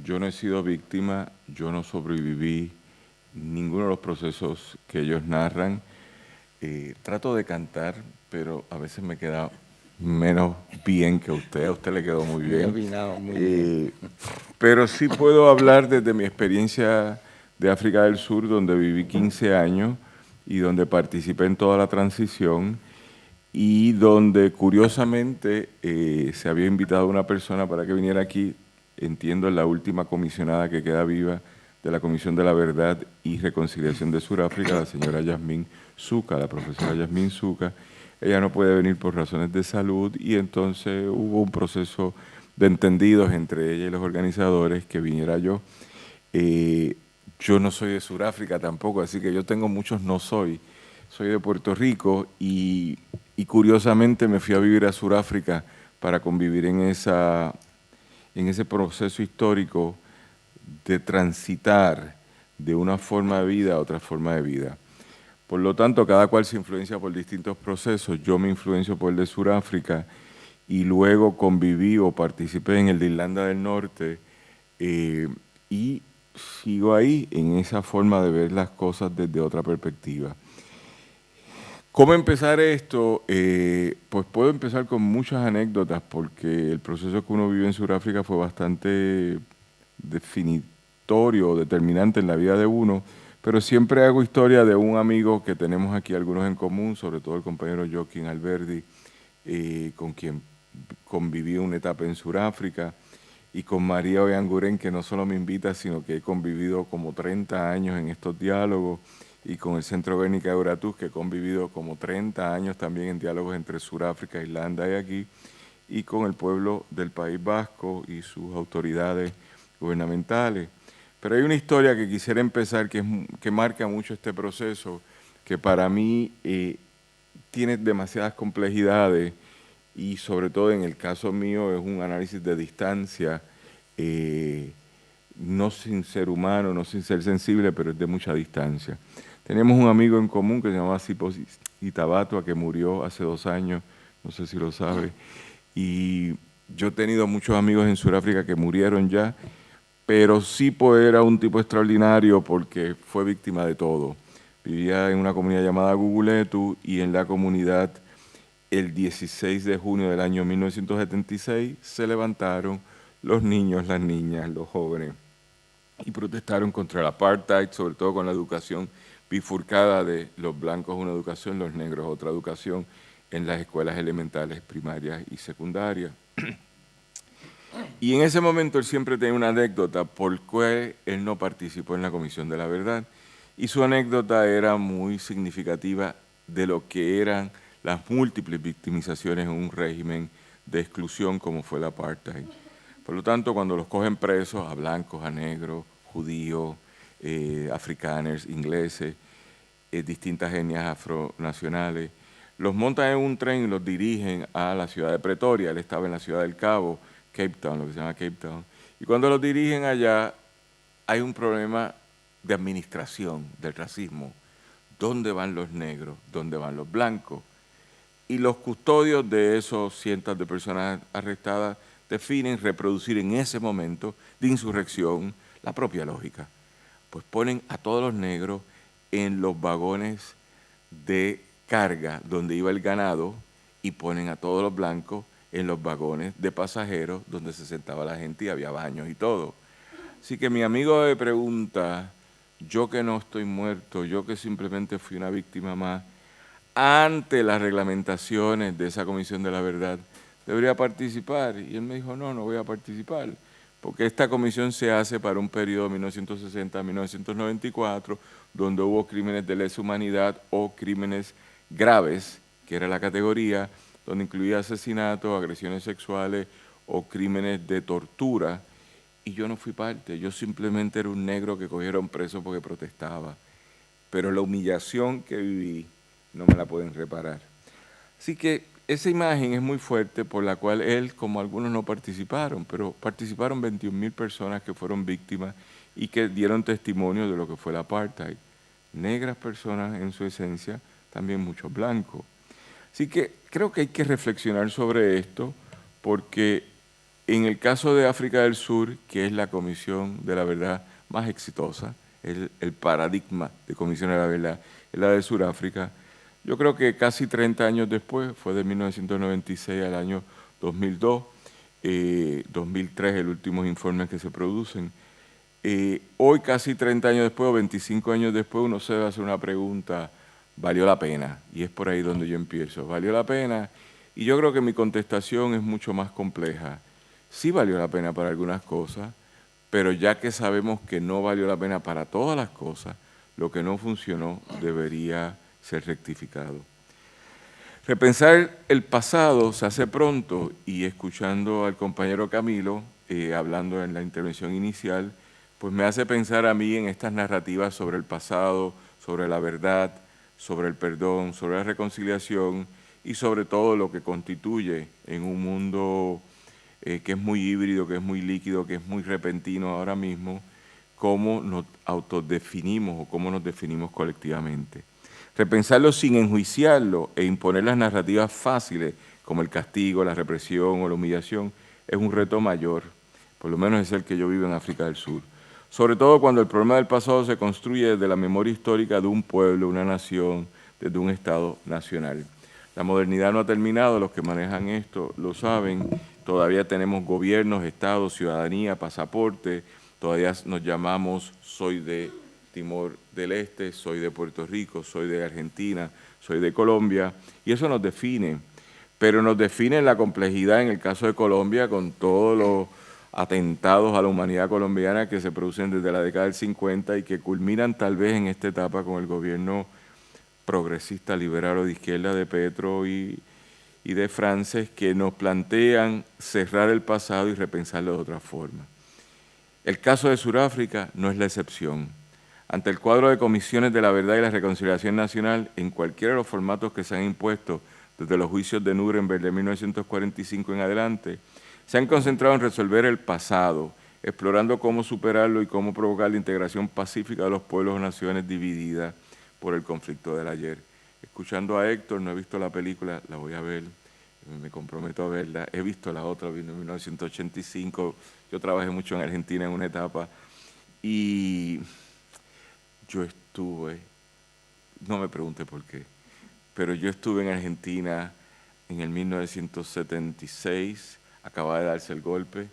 Yo no he sido víctima, yo no sobreviví ninguno de los procesos que ellos narran. Trato de cantar, pero a veces me queda menos bien que a usted le quedó muy bien. Muy bien. Pero sí puedo hablar desde mi experiencia de África del Sur, donde viví 15 años y donde participé en toda la transición y donde curiosamente se había invitado a una persona para que viniera aquí, entiendo, la última comisionada que queda viva de la Comisión de la Verdad y Reconciliación de Sudáfrica, la señora Yasmin Suka, la profesora Yasmin Suka. Ella no puede venir por razones de salud y entonces hubo un proceso de entendidos entre ella y los organizadores que viniera yo. Yo no soy de Sudáfrica tampoco, así que yo tengo muchos no soy. Soy de Puerto Rico y curiosamente me fui a vivir a Sudáfrica para convivir en ese proceso histórico de transitar de una forma de vida a otra forma de vida. Por lo tanto, cada cual se influencia por distintos procesos. Yo me influencio por el de Sudáfrica y luego conviví o participé en el de Irlanda del Norte y sigo ahí en esa forma de ver las cosas desde otra perspectiva. ¿Cómo empezar esto? Pues puedo empezar con muchas anécdotas porque el proceso que uno vive en Sudáfrica fue bastante definitorio, determinante en la vida de uno, pero siempre hago historia de un amigo que tenemos aquí algunos en común, sobre todo el compañero Joaquín Alberdi, con quien conviví una etapa en Sudáfrica. y con María Oyanguren, que no solo me invita, sino que he convivido como 30 años en estos diálogos, y con el Centro Guernica de Uratuz, que he convivido como 30 años también en diálogos entre Sudáfrica, Irlanda y aquí, y con el pueblo del País Vasco y sus autoridades gubernamentales. Pero hay una historia que quisiera empezar que marca mucho este proceso, que para mí tiene demasiadas complejidades y sobre todo en el caso mío es un análisis de distancia, no sin ser humano, no sin ser sensible, pero es de mucha distancia. Tenemos un amigo en común que se llama Sipo Itabatua, que murió hace 2 años, no sé si lo sabe, y yo he tenido muchos amigos en Sudáfrica que murieron ya, pero Sipo era un tipo extraordinario porque fue víctima de todo. Vivía en una comunidad llamada Guguletu y en la comunidad el 16 de junio del año 1976 se levantaron los niños, las niñas, los jóvenes y protestaron contra el apartheid, sobre todo con la educación bifurcada de los blancos una educación, los negros otra educación en las escuelas elementales, primarias y secundarias. Y en ese momento él siempre tenía una anécdota por qué él no participó en la Comisión de la Verdad. Y su anécdota era muy significativa de lo que eran las múltiples victimizaciones en un régimen de exclusión como fue el apartheid. Por lo tanto, cuando los cogen presos a blancos, a negros, judíos, africanos, ingleses, distintas etnias afronacionales, los montan en un tren y los dirigen a la ciudad de Pretoria. Él estaba en la ciudad del Cabo, Cape Town, lo que se llama Cape Town. Y cuando los dirigen allá, hay un problema de administración del racismo. ¿Dónde van los negros? ¿Dónde van los blancos? Y los custodios de esos cientos de personas arrestadas definen reproducir en ese momento de insurrección la propia lógica. Pues ponen a todos los negros en los vagones de carga donde iba el ganado y ponen a todos los blancos en los vagones de pasajeros donde se sentaba la gente y había baños y todo. Así que mi amigo me pregunta, yo que no estoy muerto, yo que simplemente fui una víctima más, ante las reglamentaciones de esa Comisión de la Verdad, ¿debería participar? Y él me dijo, no, no voy a participar, porque esta comisión se hace para un periodo de 1960 a 1994, donde hubo crímenes de lesa humanidad o crímenes graves, que era la categoría, donde incluía asesinatos, agresiones sexuales o crímenes de tortura, y yo no fui parte, yo simplemente era un negro que cogieron preso porque protestaba, pero la humillación que viví no me la pueden reparar. Así que esa imagen es muy fuerte por la cual él, como algunos no participaron, pero participaron 21.000 personas que fueron víctimas y que dieron testimonio de lo que fue el apartheid. Negras personas en su esencia, también muchos blancos. Así que creo que hay que reflexionar sobre esto porque en el caso de África del Sur, que es la Comisión de la Verdad más exitosa, el paradigma de Comisión de la Verdad es la de Sudáfrica, yo creo que casi 30 años después, fue de 1996 al año 2002, 2003, el último informe que se producen. Hoy, casi 30 años después o 25 años después, uno se debe hacer una pregunta, ¿valió la pena? Y es por ahí donde yo empiezo. ¿Valió la pena? Y yo creo que mi contestación es mucho más compleja. Sí valió la pena para algunas cosas, pero ya que sabemos que no valió la pena para todas las cosas, lo que no funcionó debería ser rectificado. Repensar el pasado se hace pronto y escuchando al compañero Camilo, hablando en la intervención inicial, pues me hace pensar a mí en estas narrativas sobre el pasado, sobre la verdad, sobre el perdón, sobre la reconciliación y sobre todo lo que constituye en un mundo que es muy híbrido, que es muy líquido, que es muy repentino ahora mismo, cómo nos autodefinimos o cómo nos definimos colectivamente. Repensarlo sin enjuiciarlo e imponer las narrativas fáciles, como el castigo, la represión o la humillación, es un reto mayor, por lo menos es el que yo vivo en África del Sur. Sobre todo cuando el problema del pasado se construye desde la memoria histórica de un pueblo, una nación, desde un Estado nacional. La modernidad no ha terminado, los que manejan esto lo saben, todavía tenemos gobiernos, estados, ciudadanía, pasaporte, todavía nos llamamos soy de Timor del Este, soy de Puerto Rico, soy de Argentina, soy de Colombia, y eso nos define, pero nos define la complejidad en el caso de Colombia con todos los atentados a la humanidad colombiana que se producen desde la década del 50 y que culminan tal vez en esta etapa con el gobierno progresista, liberal o de izquierda de Petro y de Frances, que nos plantean cerrar el pasado y repensarlo de otra forma. El caso de Sudáfrica no es la excepción. Ante el cuadro de comisiones de la verdad y la reconciliación nacional, en cualquiera de los formatos que se han impuesto desde los juicios de Nuremberg de 1945 en adelante, se han concentrado en resolver el pasado, explorando cómo superarlo y cómo provocar la integración pacífica de los pueblos o naciones divididas por el conflicto del ayer. Escuchando a Héctor, no he visto la película, la voy a ver, me comprometo a verla. He visto la otra, vino en 1985, yo trabajé mucho en Argentina en una etapa y yo estuve, no me pregunte por qué, pero yo estuve en Argentina en el 1976, acababa de darse el golpe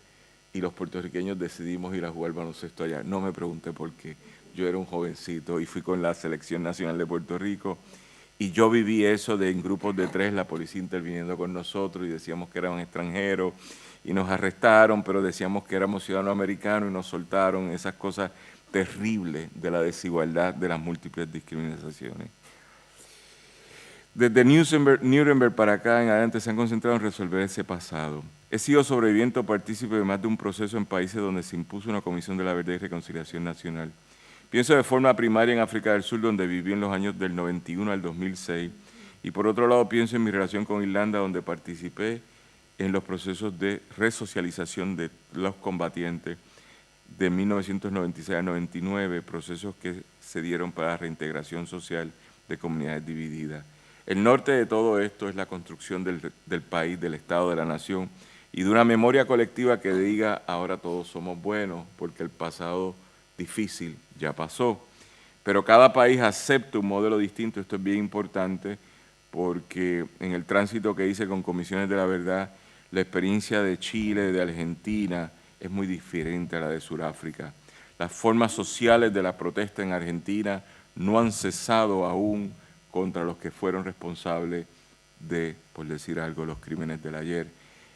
y los puertorriqueños decidimos ir a jugar baloncesto allá. No me pregunté por qué, yo era un jovencito y fui con la Selección Nacional de Puerto Rico y yo viví eso de en grupos de 3, la policía interviniendo con nosotros y decíamos que éramos extranjeros y nos arrestaron, pero decíamos que éramos ciudadanos americanos y nos soltaron, esas cosas terribles de la desigualdad, de las múltiples discriminaciones. Desde Nuremberg para acá en adelante se han concentrado en resolver ese pasado. He sido sobreviviente o partícipe de más de un proceso en países donde se impuso una comisión de la verdad y reconciliación nacional. Pienso de forma primaria en África del Sur, donde viví en los años del 91 al 2006, y por otro lado pienso en mi relación con Irlanda, donde participé en los procesos de resocialización de los combatientes de 1996 a 99, procesos que se dieron para la reintegración social de comunidades divididas. El norte de todo esto es la construcción del país, del Estado, de la nación, y de una memoria colectiva que diga, ahora todos somos buenos, porque el pasado difícil ya pasó. Pero cada país acepta un modelo distinto, esto es bien importante, porque en el tránsito que hice con comisiones de la verdad, la experiencia de Chile, de Argentina, es muy diferente a la de Sudáfrica. Las formas sociales de la protesta en Argentina no han cesado aún contra los que fueron responsables de, por decir algo, los crímenes del ayer.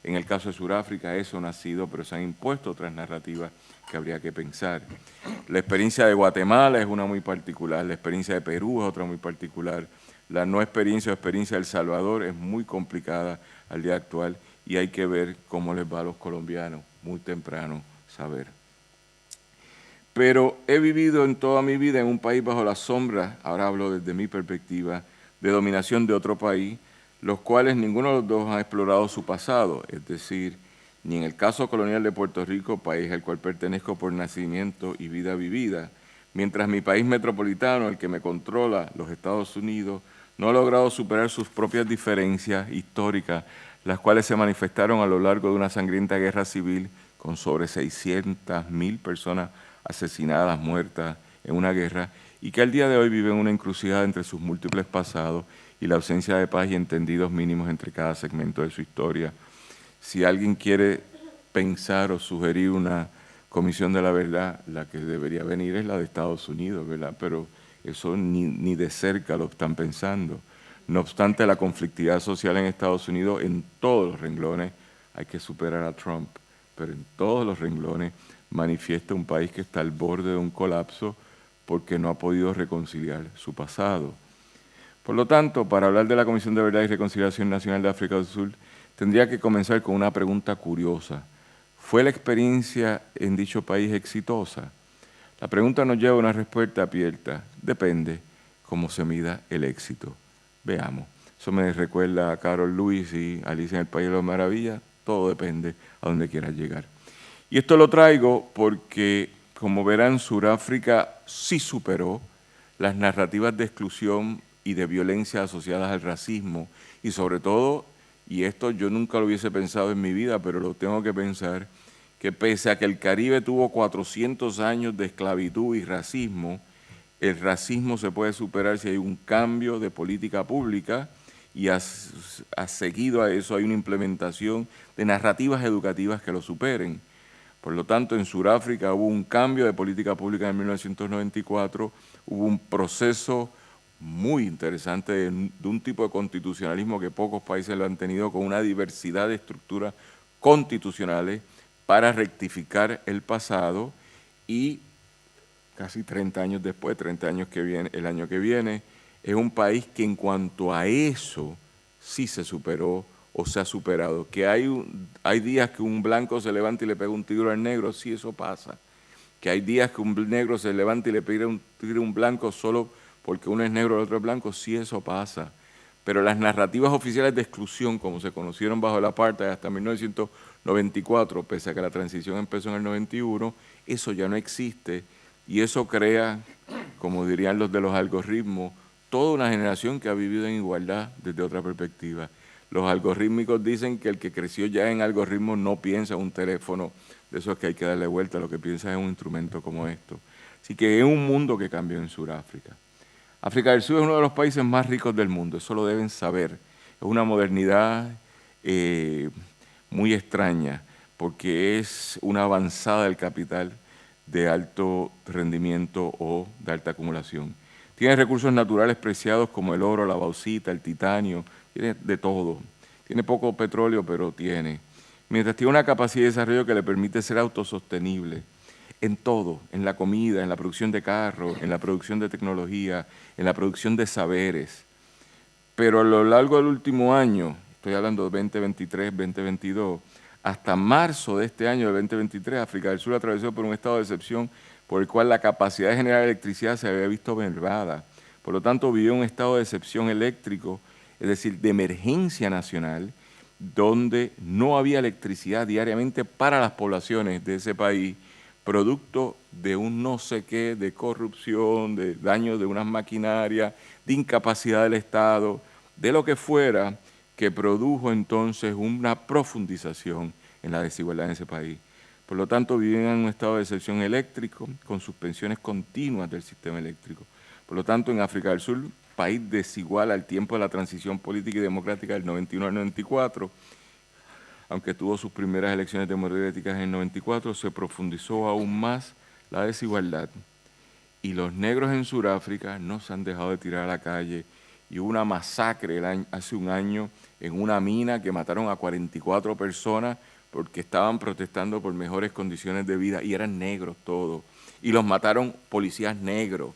En el caso de Sudáfrica eso no ha sido, pero se han impuesto otras narrativas que habría que pensar. La experiencia de Guatemala es una muy particular, la experiencia de Perú es otra muy particular, la no experiencia o experiencia de El Salvador es muy complicada al día actual y hay que ver cómo les va a los colombianos, muy temprano saber. Pero he vivido en toda mi vida en un país bajo la sombra, ahora hablo desde mi perspectiva, de dominación de otro país, los cuales ninguno de los dos ha explorado su pasado, es decir, ni en el caso colonial de Puerto Rico, país al cual pertenezco por nacimiento y vida vivida, mientras mi país metropolitano, el que me controla, los Estados Unidos, no ha logrado superar sus propias diferencias históricas, las cuales se manifestaron a lo largo de una sangrienta guerra civil con sobre 600.000 personas asesinadas, muertas en una guerra, y que al día de hoy viven una encrucijada entre sus múltiples pasados y la ausencia de paz y entendidos mínimos entre cada segmento de su historia. Si alguien quiere pensar o sugerir una comisión de la verdad, la que debería venir es la de Estados Unidos, ¿verdad? Pero eso ni de cerca lo están pensando. No obstante, la conflictividad social en Estados Unidos, en todos los renglones, hay que superar a Trump, pero en todos los renglones manifiesta un país que está al borde de un colapso porque no ha podido reconciliar su pasado. Por lo tanto, para hablar de la Comisión de Verdad y Reconciliación Nacional de África del Sur, tendría que comenzar con una pregunta curiosa. ¿Fue la experiencia en dicho país exitosa? La pregunta nos lleva a una respuesta abierta. Depende cómo se mida el éxito. Veamos. Eso me recuerda a Carol Lewis y Alicia en el País de las Maravillas. Todo depende a donde quieras llegar. Y esto lo traigo porque, como verán, Sudáfrica sí superó las narrativas de exclusión y de violencia asociadas al racismo y sobre todo, y esto yo nunca lo hubiese pensado en mi vida, pero lo tengo que pensar, que pese a que el Caribe tuvo 400 años de esclavitud y racismo, el racismo se puede superar si hay un cambio de política pública y seguido a eso hay una implementación de narrativas educativas que lo superen. Por lo tanto, en Sudáfrica hubo un cambio de política pública en 1994, hubo un proceso muy interesante de un tipo de constitucionalismo que pocos países lo han tenido, con una diversidad de estructuras constitucionales, para rectificar el pasado y casi 30 años después, 30 años que viene, el año que viene, es un país que en cuanto a eso sí se superó o se ha superado. Que hay días que un blanco se levanta y le pega un tiro al negro, sí, eso pasa. Que hay días que un negro se levanta y le pega un tiro a un blanco solo porque uno es negro y el otro es blanco, sí, eso pasa. Pero las narrativas oficiales de exclusión, como se conocieron bajo el apartheid hasta 1994, pese a que la transición empezó en el 91, eso ya no existe. Y eso crea, como dirían los de los algoritmos, toda una generación que ha vivido en igualdad desde otra perspectiva. Los algorítmicos dicen que el que creció ya en algoritmos no piensa en un teléfono de esos que hay que darle vuelta, lo que piensa es un instrumento como esto. Así que es un mundo que cambió en Sudáfrica. África del Sur es uno de los países más ricos del mundo, eso lo deben saber. Es una modernidad muy extraña, porque es una avanzada del capital de alto rendimiento o de alta acumulación. Tiene recursos naturales preciados como el oro, la bauxita, el titanio, tiene de todo. Tiene poco petróleo, pero tiene. Mientras tiene una capacidad de desarrollo que le permite ser autosostenible en todo, en la comida, en la producción de carros, en la producción de tecnología, en la producción de saberes. Pero a lo largo del último año, estoy hablando de 2023, 2022, hasta marzo de este año, de 2023, África del Sur atravesó por un estado de excepción por el cual la capacidad de generar electricidad se había visto mermada. Por lo tanto, vivió un estado de excepción eléctrico, es decir, de emergencia nacional, donde no había electricidad diariamente para las poblaciones de ese país, producto de un no sé qué, de corrupción, de daño de unas maquinarias, de incapacidad del Estado, de lo que fuera, que produjo entonces una profundización en la desigualdad en ese país. Por lo tanto, vivían en un estado de excepción eléctrico, con suspensiones continuas del sistema eléctrico. Por lo tanto, en África del Sur, país desigual al tiempo de la transición política y democrática del 91 al 94, aunque tuvo sus primeras elecciones democráticas en el 94, se profundizó aún más la desigualdad. Y los negros en Sudáfrica no se han dejado de tirar a la calle. Y hubo una masacre hace un año en una mina que mataron a 44 personas porque estaban protestando por mejores condiciones de vida y eran negros todos. Y los mataron policías negros.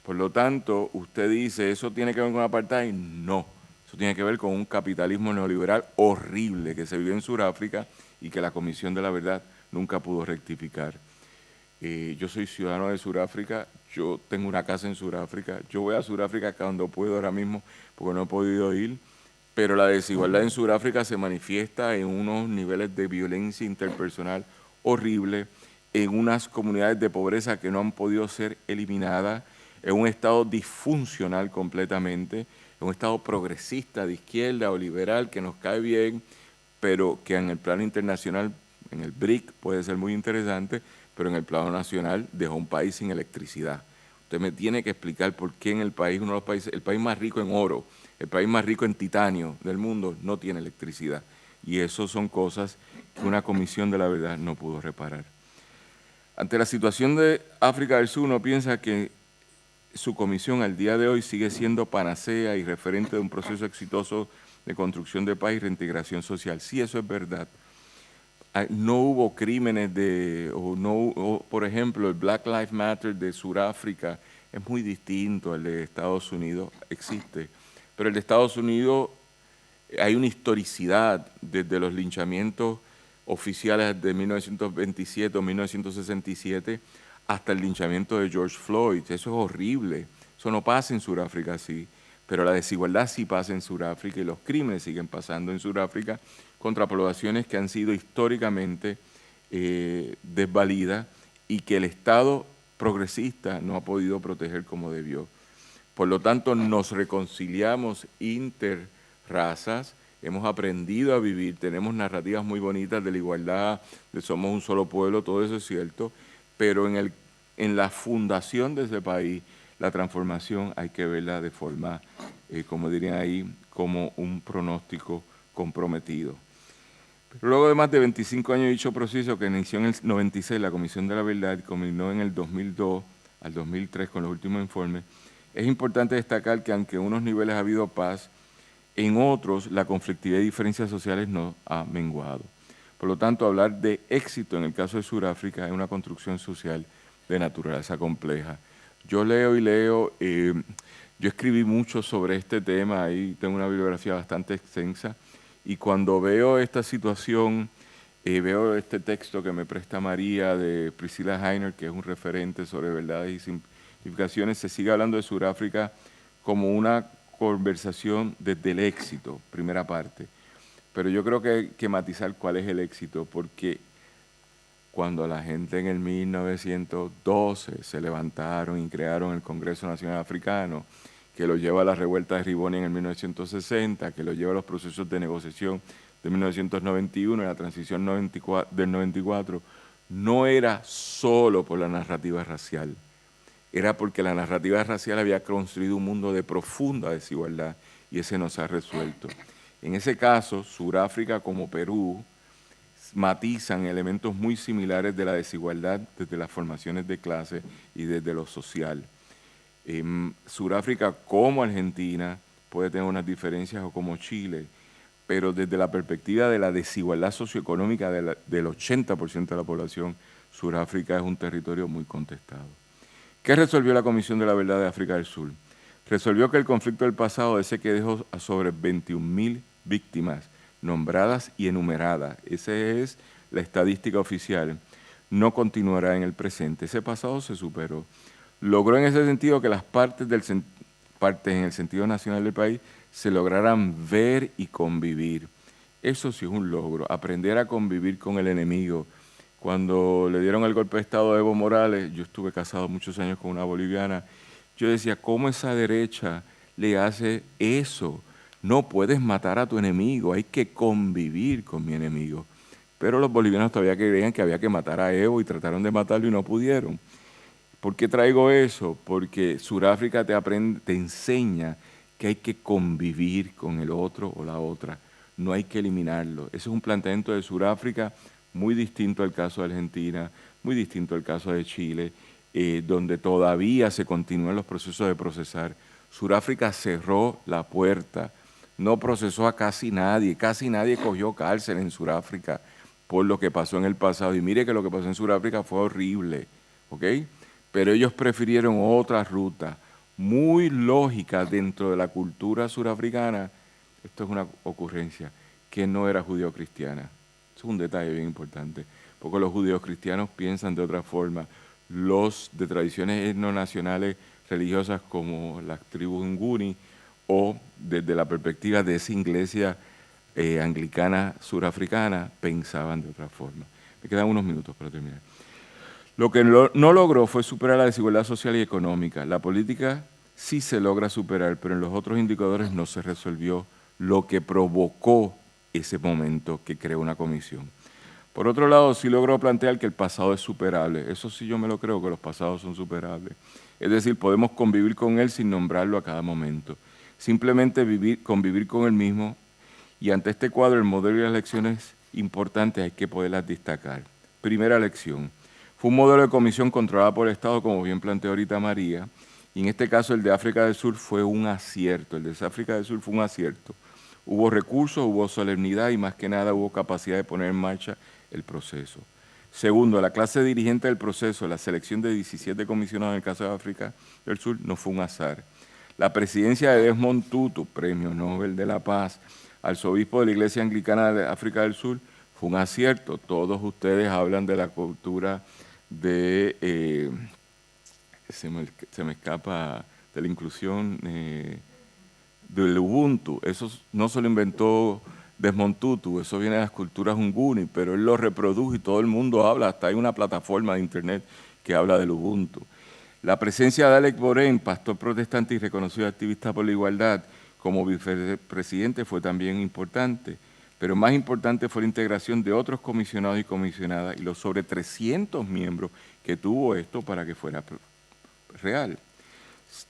Por lo tanto, usted dice, ¿eso tiene que ver con apartheid? No. Eso tiene que ver con un capitalismo neoliberal horrible que se vive en Sudáfrica y que la Comisión de la Verdad nunca pudo rectificar. Yo soy ciudadano de Sudáfrica, yo tengo una casa en Sudáfrica, yo voy a Sudáfrica cuando puedo ahora mismo porque no he podido ir, pero la desigualdad en Sudáfrica se manifiesta en unos niveles de violencia interpersonal horrible, en unas comunidades de pobreza que no han podido ser eliminadas, en un estado disfuncional completamente, en un estado progresista de izquierda o liberal que nos cae bien, pero que en el plano internacional, en el BRIC puede ser muy interesante, pero en el plano nacional dejó un país sin electricidad. Usted me tiene que explicar por qué en el país, uno de los países, el país más rico en oro, el país más rico en titanio del mundo, no tiene electricidad. Y eso son cosas que una Comisión de la Verdad no pudo reparar. Ante la situación de África del Sur, uno piensa que su comisión al día de hoy sigue siendo panacea y referente de un proceso exitoso de construcción de paz y reintegración social. Sí, eso es verdad. No hubo crímenes por ejemplo, el Black Lives Matter de Sudáfrica es muy distinto al de Estados Unidos, existe, pero el de Estados Unidos hay una historicidad desde los linchamientos oficiales de 1927 o 1967 hasta el linchamiento de George Floyd. Eso es horrible, eso no pasa en Sudáfrica así, pero la desigualdad sí pasa en Sudáfrica y los crímenes siguen pasando en Sudáfrica contra poblaciones que han sido históricamente desvalidas y que el Estado progresista no ha podido proteger como debió. Por lo tanto, nos reconciliamos interrazas, hemos aprendido a vivir, tenemos narrativas muy bonitas de la igualdad, de somos un solo pueblo, todo eso es cierto, pero en la fundación de ese país, la transformación hay que verla de forma, como dirían ahí, como un pronóstico comprometido. Pero luego de más de 25 años de dicho proceso, que inició en el 96 la Comisión de la Verdad y culminó en el 2002 al 2003 con los últimos informes, es importante destacar que aunque en unos niveles ha habido paz, en otros la conflictividad y diferencias sociales no ha menguado. Por lo tanto, hablar de éxito en el caso de Sudáfrica es una construcción social de naturaleza compleja. Yo leo y leo, yo escribí mucho sobre este tema, ahí tengo una bibliografía bastante extensa, y cuando veo esta situación, veo este texto que me presta María de Priscilla Heiner, que es un referente sobre verdades y simplificaciones, se sigue hablando de Sudáfrica como una conversación desde el éxito, primera parte. Pero yo creo que hay que matizar cuál es el éxito, porque cuando la gente en el 1912 se levantaron y crearon el Congreso Nacional Africano, que lo lleva a la revuelta de Riboni en el 1960, que lo lleva a los procesos de negociación de 1991 y la transición del 94, no era solo por la narrativa racial, era porque la narrativa racial había construido un mundo de profunda desigualdad y ese no se ha resuelto. En ese caso, Sudáfrica como Perú matizan elementos muy similares de la desigualdad desde las formaciones de clase y desde lo social. Sudáfrica como Argentina puede tener unas diferencias o como Chile, pero desde la perspectiva de la desigualdad socioeconómica del 80% de la población, Sudáfrica es un territorio muy contestado. ¿Qué resolvió la Comisión de la Verdad de África del Sur? Resolvió que el conflicto del pasado, ese que dejó a sobre 21.000 víctimas nombradas y enumeradas, esa es la estadística oficial, no continuará en el presente. Ese pasado se superó. Logró en ese sentido que las partes en el sentido nacional del país se lograran ver y convivir. Eso sí es un logro, aprender a convivir con el enemigo. Cuando le dieron el golpe de Estado a Evo Morales, yo estuve casado muchos años con una boliviana, yo decía, ¿cómo esa derecha le hace eso? No puedes matar a tu enemigo, hay que convivir con mi enemigo. Pero los bolivianos todavía creían que había que matar a Evo y trataron de matarlo y no pudieron. ¿Por qué traigo eso? Porque Sudáfrica te enseña que hay que convivir con el otro o la otra, no hay que eliminarlo. Ese es un planteamiento de Sudáfrica muy distinto al caso de Argentina, muy distinto al caso de Chile, donde todavía se continúan los procesos de procesar. Sudáfrica cerró la puerta, no procesó a casi nadie cogió cárcel en Sudáfrica por lo que pasó en el pasado. Y mire que lo que pasó en Sudáfrica fue horrible, ¿ok? Pero ellos prefirieron otra ruta, muy lógica dentro de la cultura surafricana. Esto es una ocurrencia, que no era judío-cristiana. Es un detalle bien importante, porque los judíos cristianos piensan de otra forma. Los de tradiciones etnonacionales religiosas como las tribus nguni o desde la perspectiva de esa iglesia anglicana surafricana pensaban de otra forma. Me quedan unos minutos para terminar. Lo que no logró fue superar la desigualdad social y económica. La política sí se logra superar, pero en los otros indicadores no se resolvió lo que provocó ese momento que creó una comisión. Por otro lado, sí logró plantear que el pasado es superable. Eso sí yo me lo creo, que los pasados son superables. Es decir, podemos convivir con él sin nombrarlo a cada momento. Simplemente convivir con él mismo, y ante este cuadro el modelo y las lecciones importantes hay que poderlas destacar. Primera lección, fue un modelo de comisión controlada por el Estado, como bien planteó ahorita María, y en este caso el de África del Sur fue un acierto, el de África del Sur fue un acierto. Hubo recursos, hubo solemnidad y más que nada hubo capacidad de poner en marcha el proceso. Segundo, la clase dirigente del proceso, la selección de 17 comisionados en el caso de África del Sur, no fue un azar. La presidencia de Desmond Tutu, Premio Nobel de la Paz, arzobispo de la Iglesia Anglicana de África del Sur, fue un acierto. Todos ustedes hablan de la cultura de, se me escapa, de la inclusión del Ubuntu. Eso no se lo inventó Desmond Tutu, eso viene de las culturas nguni, pero él lo reprodujo y todo el mundo habla, hasta hay una plataforma de internet que habla del Ubuntu. La presencia de Alex Boren, pastor protestante y reconocido activista por la igualdad, como vicepresidente fue también importante, pero más importante fue la integración de otros comisionados y comisionadas y los sobre 300 miembros que tuvo esto para que fuera real.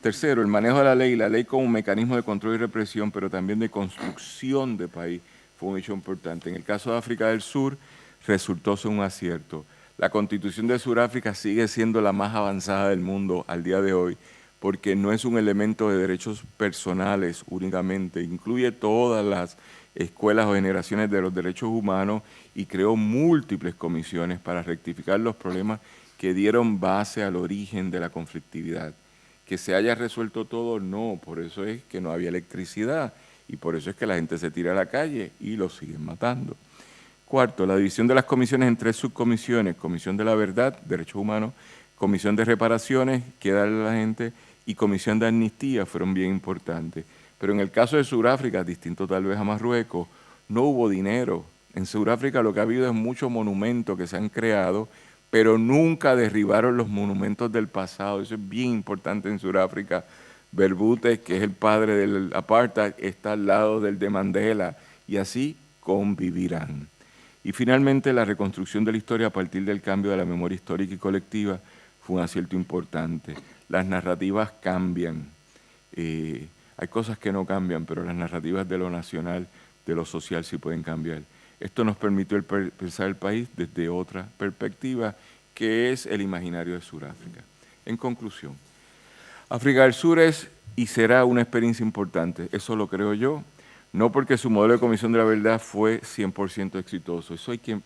Tercero, el manejo de la ley como un mecanismo de control y represión, pero también de construcción de país, fue un hecho importante. En el caso de África del Sur, resultó ser un acierto. La Constitución de Sudáfrica sigue siendo la más avanzada del mundo al día de hoy, porque no es un elemento de derechos personales únicamente, incluye todas las escuelas o generaciones de los derechos humanos y creó múltiples comisiones para rectificar los problemas que dieron base al origen de la conflictividad. Que se haya resuelto todo, no, por eso es que no había electricidad y por eso es que la gente se tira a la calle y los siguen matando. Cuarto, la división de las comisiones en 3 subcomisiones, Comisión de la Verdad, Derechos Humanos, Comisión de Reparaciones, que darle a la gente, y Comisión de Amnistía fueron bien importantes. Pero en el caso de Sudáfrica, distinto tal vez a Marruecos, no hubo dinero. En Sudáfrica lo que ha habido es muchos monumentos que se han creado, pero nunca derribaron los monumentos del pasado. Eso es bien importante en Sudáfrica. Verwoerd, que es el padre del apartheid, está al lado del de Mandela, y así convivirán. Y finalmente, la reconstrucción de la historia a partir del cambio de la memoria histórica y colectiva fue un acierto importante. Las narrativas cambian. Hay cosas que no cambian, pero las narrativas de lo nacional, de lo social, sí pueden cambiar. Esto nos permitió pensar el país desde otra perspectiva, que es el imaginario de Sudáfrica. En conclusión, África del Sur es y será una experiencia importante, eso lo creo yo, no porque su modelo de Comisión de la Verdad fue 100% exitoso, eso hay que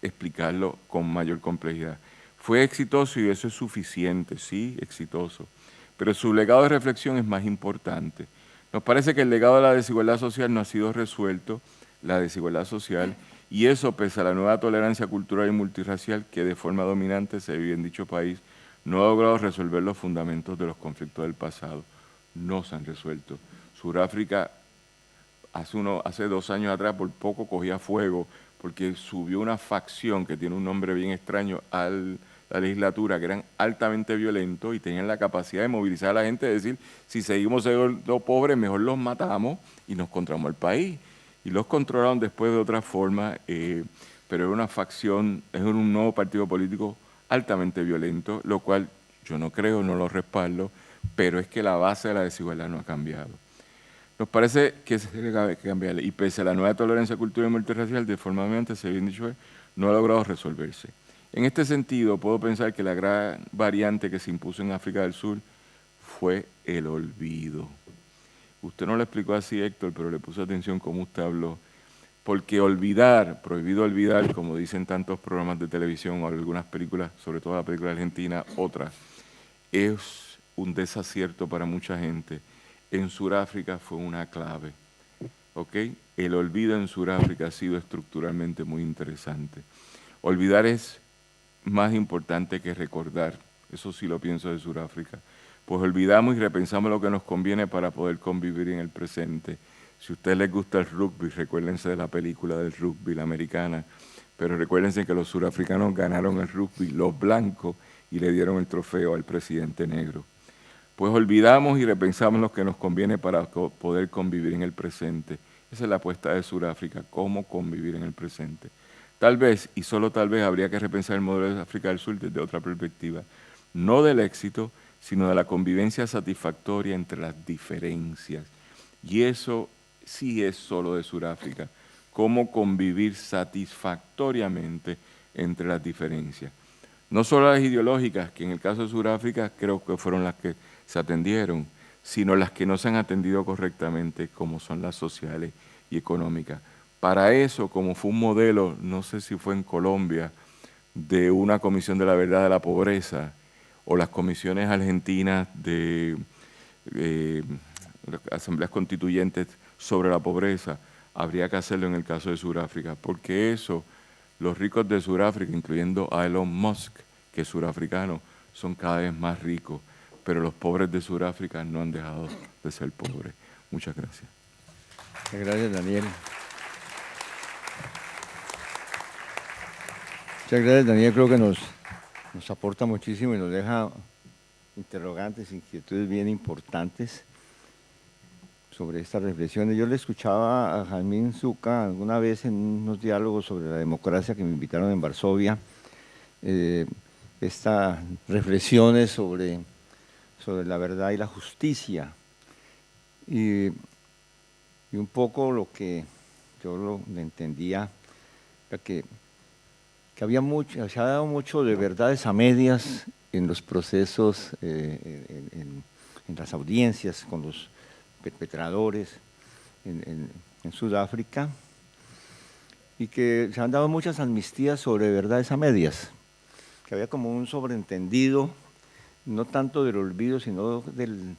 explicarlo con mayor complejidad. Fue exitoso y eso es suficiente, sí, exitoso, pero su legado de reflexión es más importante. Nos parece que el legado de la desigualdad social no ha sido resuelto, la desigualdad social, y eso pese a la nueva tolerancia cultural y multirracial que de forma dominante se vive en dicho país, no ha logrado resolver los fundamentos de los conflictos del pasado. No se han resuelto. Sudáfrica hace 2 años atrás por poco cogía fuego porque subió una facción que tiene un nombre bien extraño a la legislatura, que eran altamente violentos y tenían la capacidad de movilizar a la gente, de decir, si seguimos siendo pobres, mejor los matamos y nos controlamos el país. Y los controlaron después de otra forma, pero era una facción, es un nuevo partido político altamente violento, lo cual yo no creo, no lo respaldo, pero es que la base de la desigualdad no ha cambiado. Nos parece que se debe cambiar, y pese a la nueva tolerancia cultural y multirracial, deformadamente, se bien dicho, no ha logrado resolverse. En este sentido, puedo pensar que la gran variante que se impuso en África del Sur fue el olvido. Usted no lo explicó así, Héctor, pero le puse atención cómo usted habló. Porque olvidar, prohibido olvidar, como dicen tantos programas de televisión o algunas películas, sobre todo la película argentina, otras, es un desacierto para mucha gente. En Sudáfrica fue una clave. ¿Ok? El olvido en Sudáfrica ha sido estructuralmente muy interesante. Olvidar es más importante que recordar. Eso sí lo pienso de Sudáfrica. Pues olvidamos y repensamos lo que nos conviene para poder convivir en el presente. Si a ustedes les gusta el rugby, recuérdense de la película del rugby, la americana, pero recuérdense que los surafricanos ganaron el rugby, los blancos, y le dieron el trofeo al presidente negro. Pues olvidamos y repensamos lo que nos conviene para poder convivir en el presente. Esa es la apuesta de Sudáfrica, cómo convivir en el presente. Tal vez, y solo tal vez, habría que repensar el modelo de África del Sur desde otra perspectiva, no del éxito, sino de la convivencia satisfactoria entre las diferencias. Y eso sí es solo de Sudáfrica, cómo convivir satisfactoriamente entre las diferencias. No solo las ideológicas, que en el caso de Sudáfrica creo que fueron las que se atendieron, sino las que no se han atendido correctamente, como son las sociales y económicas. Para eso, como fue un modelo, no sé si fue en Colombia, de una comisión de la verdad de la pobreza, o las comisiones argentinas de asambleas constituyentes sobre la pobreza, habría que hacerlo en el caso de Sudáfrica, porque eso, los ricos de Sudáfrica, incluyendo a Elon Musk, que es surafricano, son cada vez más ricos, pero los pobres de Sudáfrica no han dejado de ser pobres. Muchas gracias. Muchas gracias, Daniel. Muchas gracias, Daniel. Creo que nos aporta muchísimo y nos deja interrogantes, inquietudes bien importantes sobre estas reflexiones. Yo le escuchaba a Jamín Zucca alguna vez en unos diálogos sobre la democracia que me invitaron en Varsovia, estas reflexiones sobre la verdad y la justicia. Y un poco lo que yo le entendía era que se ha dado mucho de verdades a medias en los procesos, en las audiencias con los perpetradores, en en Sudáfrica, y que se han dado muchas amnistías sobre verdades a medias, que había como un sobreentendido, no tanto del olvido, sino del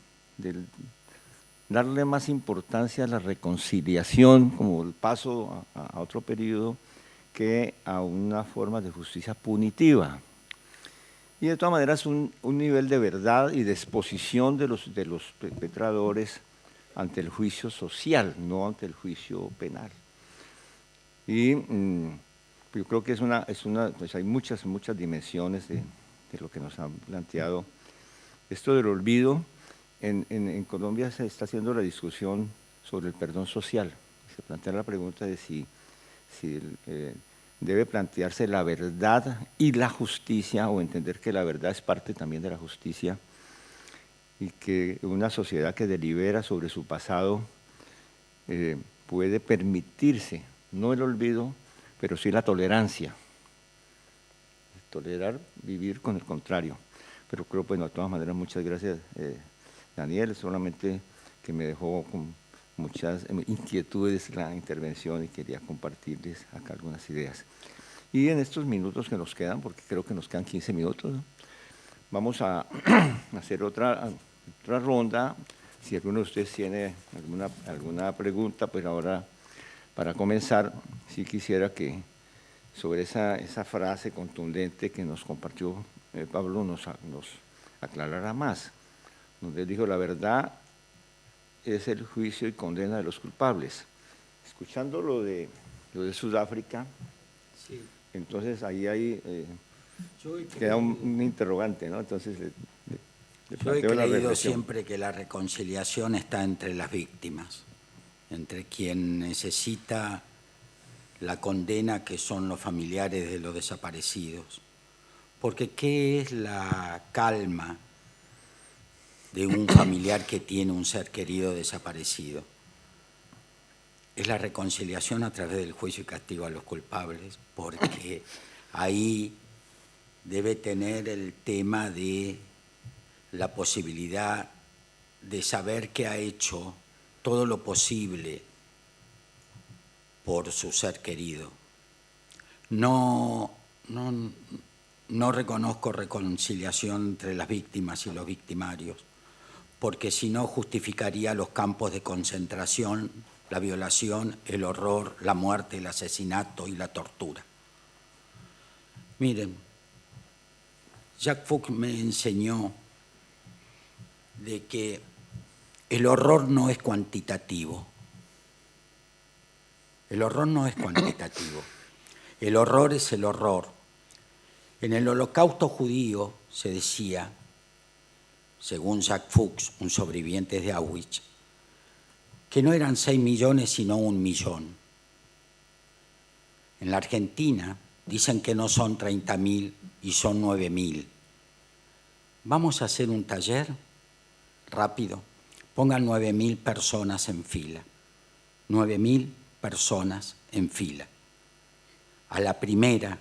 darle más importancia a la reconciliación como el paso a otro periodo que a una forma de justicia punitiva. Y de todas maneras un nivel de verdad y de exposición de los perpetradores ante el juicio social, no ante el juicio penal. Y yo creo que pues hay muchas dimensiones de lo que nos han planteado. Esto del olvido, en Colombia se está haciendo la discusión sobre el perdón social. Se plantea la pregunta de si debe plantearse la verdad y la justicia, o entender que la verdad es parte también de la justicia, y que una sociedad que delibera sobre su pasado puede permitirse, no el olvido, pero sí la tolerancia. Tolerar, vivir con el contrario. Pero creo, bueno, de todas maneras, muchas gracias, Daniel, solamente que me dejó con muchas inquietudes la intervención y quería compartirles acá algunas ideas. Y en estos minutos que nos quedan, porque creo que nos quedan 15 minutos, ¿no?, vamos a hacer otra ronda. Si alguno de ustedes tiene alguna pregunta, pues ahora, para comenzar, sí quisiera que sobre esa frase contundente que nos compartió Pablo nos aclarara más, donde él dijo: la verdad es el juicio y condena de los culpables. Escuchando lo de Sudáfrica, sí, entonces ahí queda un interrogante, ¿no? Entonces yo he creído siempre que la reconciliación está entre las víctimas, entre quien necesita la condena, que son los familiares de los desaparecidos. Porque ¿qué es la calma de un familiar que tiene un ser querido desaparecido? Es la reconciliación a través del juicio y castigo a los culpables, porque ahí debe tener el tema de la posibilidad de saber que ha hecho todo lo posible por su ser querido. No reconozco reconciliación entre las víctimas y los victimarios, porque si no justificaría los campos de concentración, la violación, el horror, la muerte, el asesinato y la tortura. Miren, Jacques Foucault me enseñó de que el horror no es cuantitativo. El horror no es cuantitativo. El horror es el horror. En el Holocausto judío se decía, según Jacques Fuchs, un sobreviviente de Auschwitz, que no eran 6 millones sino 1 millón. En la Argentina dicen que no son 30.000 y son 9.000. Vamos a hacer un taller rápido. Pongan 9.000 personas en fila. 9.000 personas en fila. A la primera,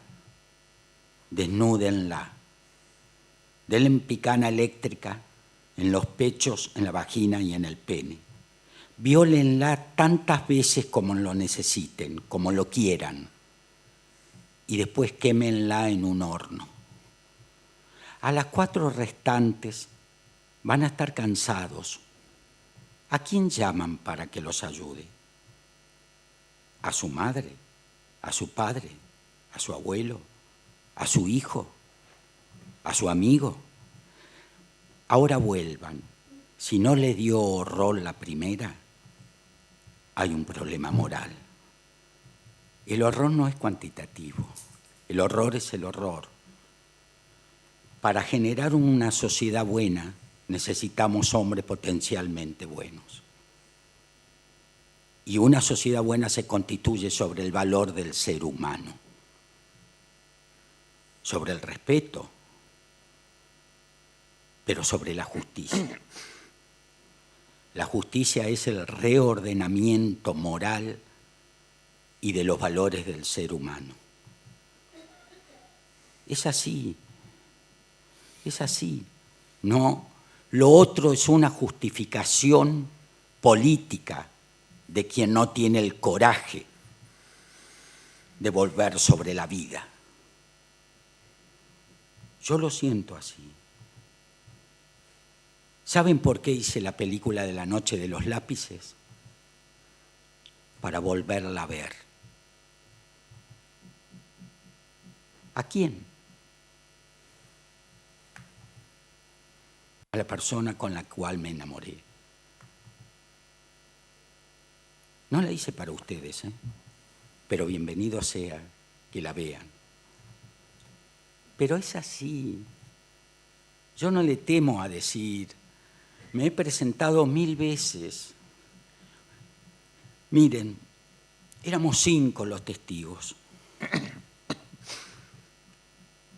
desnúdenla. Denle picana eléctrica en los pechos, en la vagina y en el pene. Viólenla tantas veces como lo necesiten, como lo quieran. Y después quémenla en un horno. A las 4 restantes van a estar cansados. ¿A quién llaman para que los ayude? ¿A su madre? ¿A su padre? ¿A su abuelo? ¿A su hijo? ¿A su amigo? Ahora vuelvan. Si no le dio horror la primera, hay un problema moral. El horror no es cuantitativo. El horror es el horror. Para generar una sociedad buena, necesitamos hombres potencialmente buenos. Y una sociedad buena se constituye sobre el valor del ser humano, sobre el respeto, pero sobre la justicia. La justicia es el reordenamiento moral y de los valores del ser humano. Es así, es así. No, lo otro es una justificación política de quien no tiene el coraje de volver sobre la vida. Yo lo siento así. ¿Saben por qué hice la película de La noche de los lápices? Para volverla a ver. ¿A quién? A la persona con la cual me enamoré. No la hice para ustedes, pero bienvenido sea que la vean. Pero es así. Yo no le temo a decir, me he presentado 1000 veces. Miren, éramos 5 los testigos.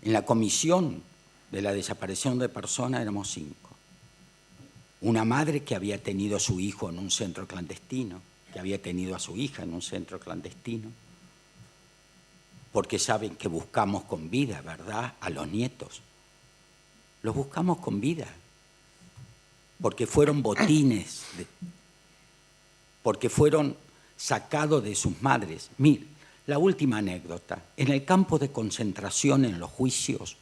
En la comisión de la desaparición de personas éramos 5. Una madre que había tenido a su hijo en un centro clandestino, que había tenido a su hija en un centro clandestino, porque saben que buscamos con vida, ¿verdad?, a los nietos. Los buscamos con vida, porque fueron botines, porque fueron sacados de sus madres. Mira, la última anécdota. En el campo de concentración, en los juicios,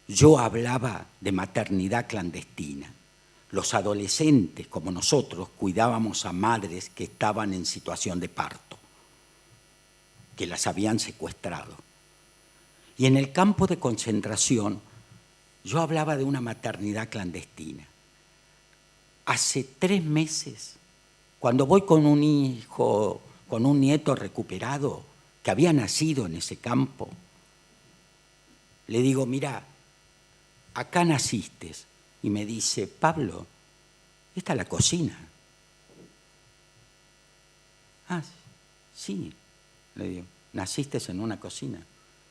yo hablaba de maternidad clandestina. Los adolescentes, como nosotros, cuidábamos a madres que estaban en situación de parto, que las habían secuestrado. Y en el campo de concentración, yo hablaba de una maternidad clandestina. Hace 3 meses, cuando voy con un hijo, con un nieto recuperado, que había nacido en ese campo, le digo, mira, acá naciste. Y me dice, Pablo, esta es la cocina. Ah, sí, le digo, naciste en una cocina,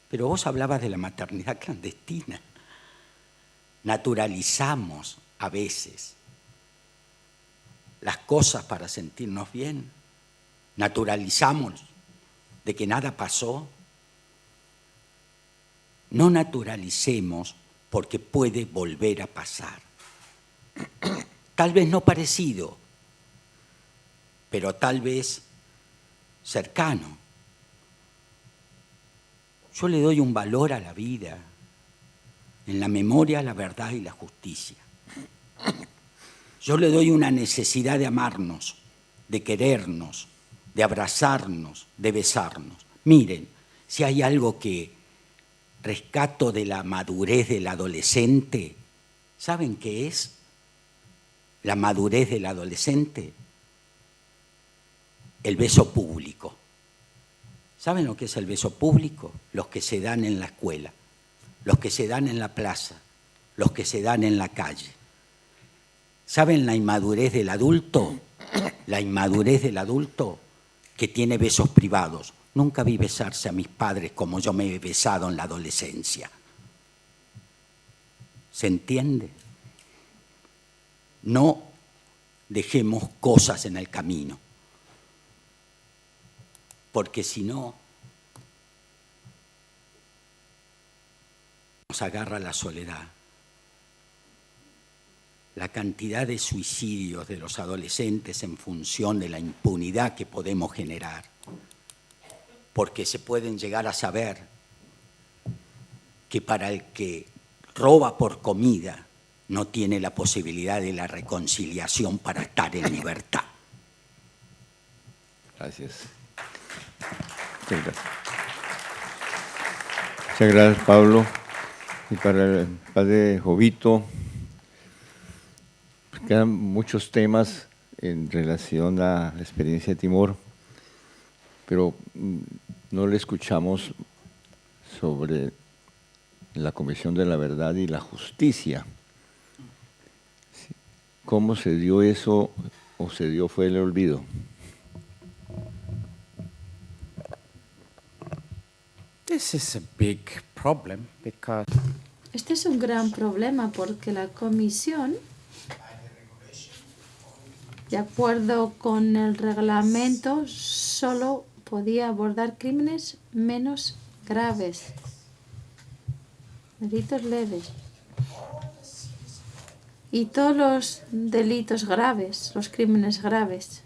pero vos hablabas de la maternidad clandestina. Naturalizamos a veces las cosas para sentirnos bien. Naturalizamos de que nada pasó. No naturalicemos porque puede volver a pasar. Tal vez no parecido, pero tal vez cercano. Yo le doy un valor a la vida, en la memoria, la verdad y la justicia. Yo le doy una necesidad de amarnos, de querernos, de abrazarnos, de besarnos. Miren, si hay algo que rescato de la madurez del adolescente, ¿saben qué es la madurez del adolescente? El beso público. ¿Saben lo que es el beso público? Los que se dan en la escuela, los que se dan en la plaza, los que se dan en la calle. ¿Saben la inmadurez del adulto? La inmadurez del adulto que tiene besos privados. Nunca vi besarse a mis padres como yo me he besado en la adolescencia. ¿Se entiende? No dejemos cosas en el camino, porque si no, nos agarra la soledad. La cantidad de suicidios de los adolescentes en función de la impunidad que podemos generar, porque se pueden llegar a saber que para el que roba por comida no tiene la posibilidad de la reconciliación para estar en libertad. Gracias. Muchas gracias, Pablo. Y para el padre Jovito, quedan muchos temas en relación a la experiencia de Timor, pero no le escuchamos sobre la Comisión de la Verdad y la Justicia. ¿Cómo se dio eso o se dio fue el olvido? This is a big problem because Este es un gran problema porque la comisión, de acuerdo con el reglamento, solo podía abordar crímenes menos graves, delitos leves. Y todos los delitos graves, los crímenes graves,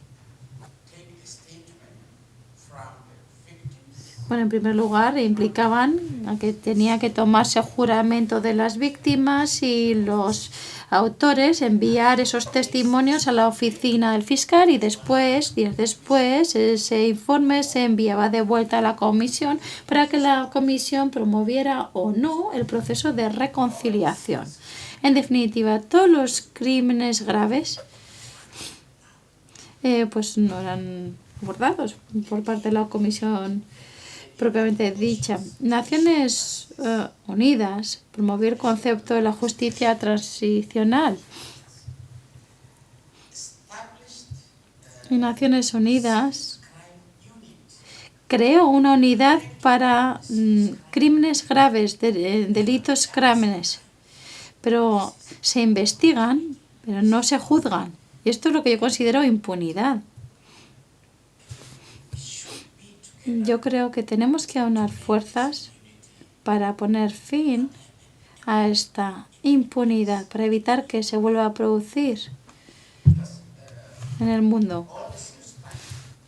Bueno, en primer lugar, implicaban a que tenía que tomarse juramento de las víctimas y los autores enviar esos testimonios a la oficina del fiscal y después, días después, ese informe se enviaba de vuelta a la comisión para que la comisión promoviera o no el proceso de reconciliación. En definitiva, todos los crímenes graves pues no eran abordados por parte de la comisión propiamente dicha. Naciones Unidas promovió el concepto de la justicia transicional. Y Naciones Unidas creó una unidad para crímenes graves, delitos crímenes, pero se investigan, pero no se juzgan. Y esto es lo que yo considero impunidad. Yo creo que tenemos que aunar fuerzas para poner fin a esta impunidad, para evitar que se vuelva a producir en el mundo.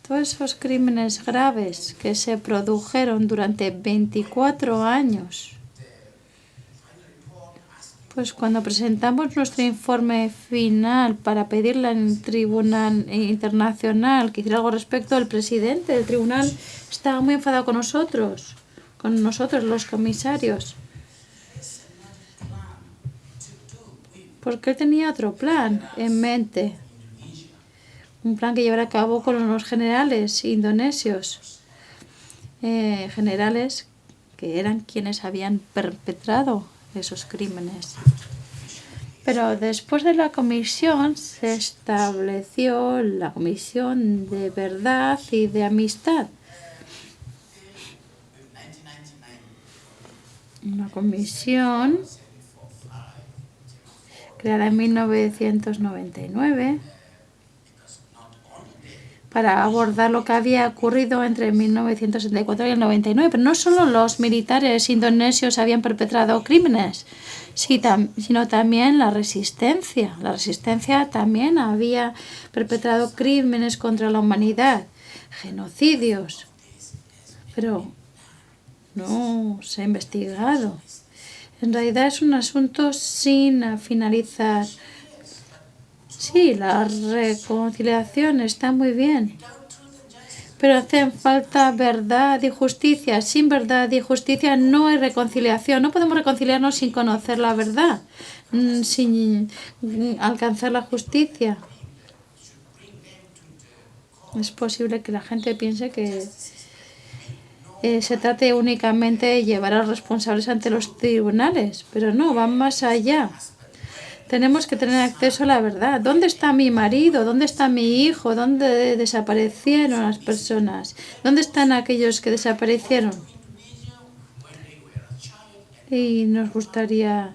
Todos esos crímenes graves que se produjeron durante 24 años. Pues cuando presentamos nuestro informe final para pedirle al Tribunal Internacional que hiciera algo al respecto, el presidente del tribunal estaba muy enfadado con nosotros los comisarios, porque él tenía otro plan en mente, un plan que llevar a cabo con los generales indonesios, generales que eran quienes habían perpetrado esos crímenes. Pero después de la comisión se estableció la Comisión de Verdad y de Amistad. Una comisión creada en 1999 para abordar lo que había ocurrido entre 1974 y el 99. Pero no solo los militares indonesios habían perpetrado crímenes, sino también la resistencia. La resistencia también había perpetrado crímenes contra la humanidad, genocidios. Pero no se ha investigado. En realidad es un asunto sin finalizar. Sí, la reconciliación está muy bien, pero hacen falta verdad y justicia. Sin verdad y justicia no hay reconciliación. No podemos reconciliarnos sin conocer la verdad, sin alcanzar la justicia. Es posible que la gente piense que se trate únicamente de llevar a los responsables ante los tribunales, pero no, van más allá. Tenemos que tener acceso a la verdad. ¿Dónde está mi marido? ¿Dónde está mi hijo? ¿Dónde desaparecieron las personas? ¿Dónde están aquellos que desaparecieron? Y nos gustaría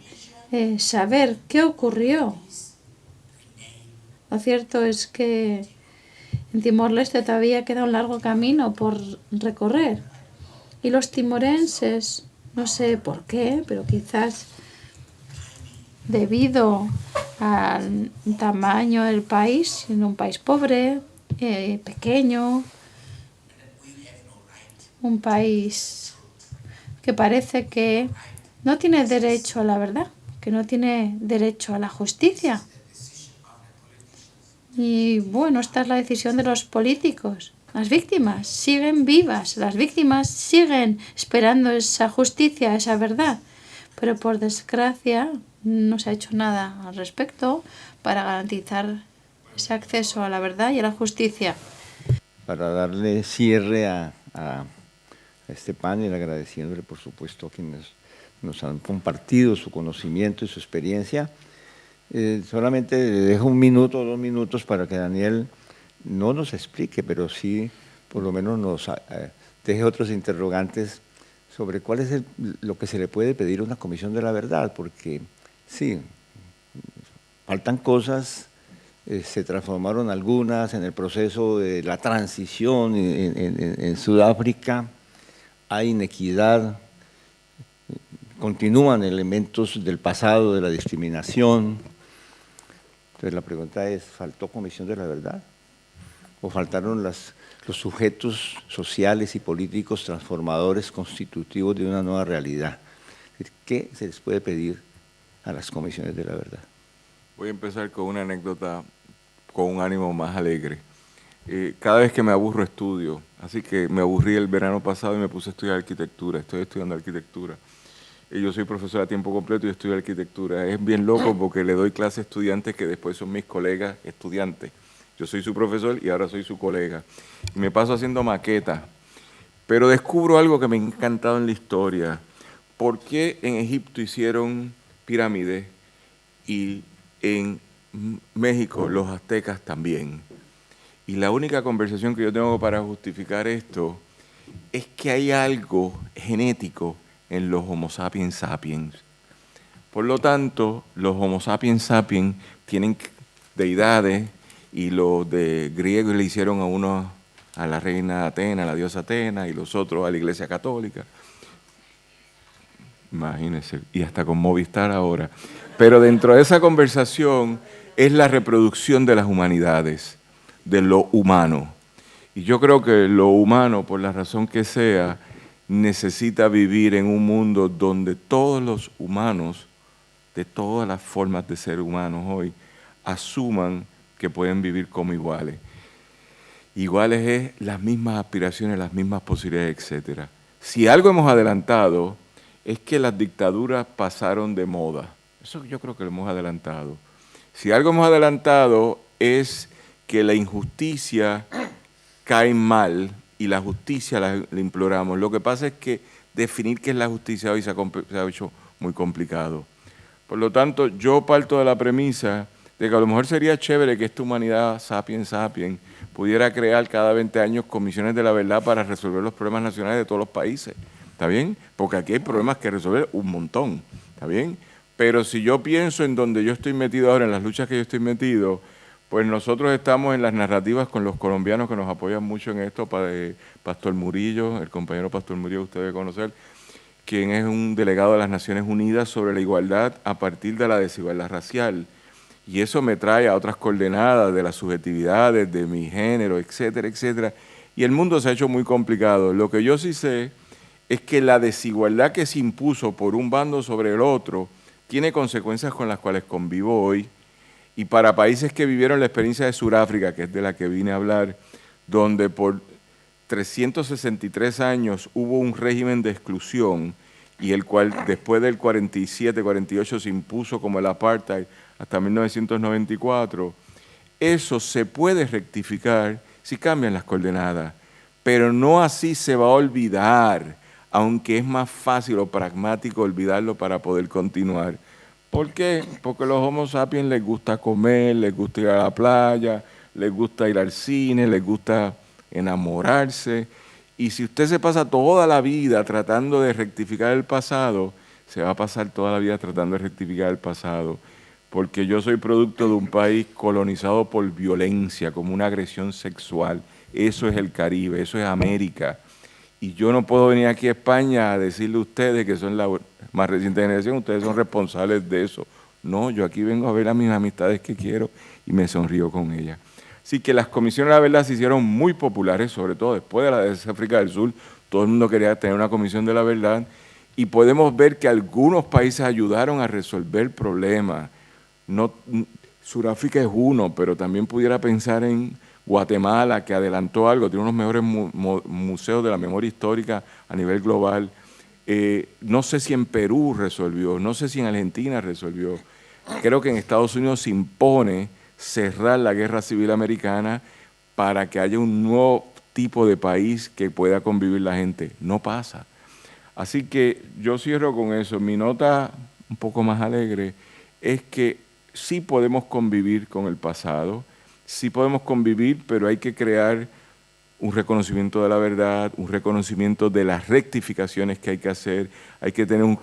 saber qué ocurrió. Lo cierto es que en Timor-Leste todavía queda un largo camino por recorrer. Y los timorenses, no sé por qué, pero quizás debido al tamaño del país, siendo un país pobre, pequeño, un país que parece que no tiene derecho a la verdad, que no tiene derecho a la justicia. Y bueno, esta es la decisión de los políticos. Las víctimas siguen vivas, las víctimas siguen esperando esa justicia, esa verdad. Pero por desgracia no se ha hecho nada al respecto para garantizar ese acceso a la verdad y a la justicia. Para darle cierre a este panel, agradeciéndole por supuesto a quienes nos han compartido su conocimiento y su experiencia, solamente le dejo 1 minuto o 2 minutos para que Daniel no nos explique, pero sí por lo menos nos deje otros interrogantes sobre cuál es lo que se le puede pedir a una comisión de la verdad, porque sí, faltan cosas, se transformaron algunas en el proceso de la transición en Sudáfrica, hay inequidad, continúan elementos del pasado, de la discriminación. Entonces la pregunta es, ¿faltó comisión de la verdad? o faltaron los sujetos sociales y políticos transformadores constitutivos de una nueva realidad. ¿Qué se les puede pedir a las comisiones de la verdad? Voy a empezar con una anécdota con un ánimo más alegre. Cada vez que me aburro estudio, así que me aburrí el verano pasado y me puse a estudiar arquitectura, estoy estudiando arquitectura. Yo soy profesor a tiempo completo y estudio arquitectura. Es bien loco porque le doy clases a estudiantes que después son mis colegas estudiantes. Yo soy su profesor y ahora soy su colega. Y me paso haciendo maquetas, pero descubro algo que me ha encantado en la historia. ¿Por qué en Egipto hicieron pirámides y en México los aztecas también? Y la única conversación que yo tengo para justificar esto es que hay algo genético en los Homo sapiens sapiens. Por lo tanto, los Homo sapiens sapiens tienen deidades, y los de griegos le hicieron a uno a la reina Atena, a la diosa Atena, y los otros a la Iglesia Católica. Imagínense, y hasta con Movistar ahora. Pero dentro de esa conversación es la reproducción de las humanidades, de lo humano. Y yo creo que lo humano, por la razón que sea, necesita vivir en un mundo donde todos los humanos, de todas las formas de ser humanos hoy, asuman que pueden vivir como iguales. Iguales es las mismas aspiraciones, las mismas posibilidades, etc. Si algo hemos adelantado, es que las dictaduras pasaron de moda. Eso yo creo que lo hemos adelantado. Si algo hemos adelantado es que la injusticia cae mal y la justicia la imploramos. Lo que pasa es que definir qué es la justicia hoy se ha hecho muy complicado. Por lo tanto, yo parto de la premisa de que a lo mejor sería chévere que esta humanidad sapiens sapiens pudiera crear cada 20 años comisiones de la verdad para resolver los problemas nacionales de todos los países. ¿Está bien? Porque aquí hay problemas que resolver un montón. ¿Está bien? Pero si yo pienso en donde yo estoy metido ahora, en las luchas que yo estoy metido, pues nosotros estamos en las narrativas con los colombianos que nos apoyan mucho en esto, Pastor Murillo, el compañero Pastor Murillo que usted debe conocer, quien es un delegado de las Naciones Unidas sobre la igualdad a partir de la desigualdad racial. Y eso me trae a otras coordenadas de las subjetividades, de mi género, etcétera, etcétera. Y el mundo se ha hecho muy complicado. Lo que yo sí sé es que la desigualdad que se impuso por un bando sobre el otro tiene consecuencias con las cuales convivo hoy. Y para países que vivieron la experiencia de Sudáfrica, que es de la que vine a hablar, donde por 363 años hubo un régimen de exclusión y el cual después del 47, 48 se impuso como el apartheid hasta 1994, eso se puede rectificar si cambian las coordenadas, pero no así se va a olvidar, aunque es más fácil o pragmático olvidarlo para poder continuar. ¿Por qué? Porque a los Homo sapiens les gusta comer, les gusta ir a la playa, les gusta ir al cine, les gusta enamorarse. Y si usted se pasa toda la vida tratando de rectificar el pasado, se va a pasar toda la vida tratando de rectificar el pasado. Porque yo soy producto de un país colonizado por violencia, como una agresión sexual. Eso es el Caribe, eso es América. Y yo no puedo venir aquí a España a decirle a ustedes que son la más reciente generación, ustedes son responsables de eso. No, yo aquí vengo a ver a mis amistades que quiero y me sonrío con ellas. Así que las comisiones de la verdad se hicieron muy populares, sobre todo después de la de África del Sur. Todo el mundo quería tener una comisión de la verdad y podemos ver que algunos países ayudaron a resolver problemas. No, Sudáfrica es uno, pero también pudiera pensar en Guatemala, que adelantó algo, tiene unos mejores museos de la memoria histórica a nivel global. No sé si en Perú resolvió, no sé si en Argentina resolvió. Creo que en Estados Unidos se impone cerrar la guerra civil americana para que haya un nuevo tipo de país que pueda convivir la gente. No pasa. Así que yo cierro con eso. Mi nota un poco más alegre es que sí podemos convivir con el pasado, sí podemos convivir, pero hay que crear un reconocimiento de la verdad, un reconocimiento de las rectificaciones que hay que hacer, hay que tener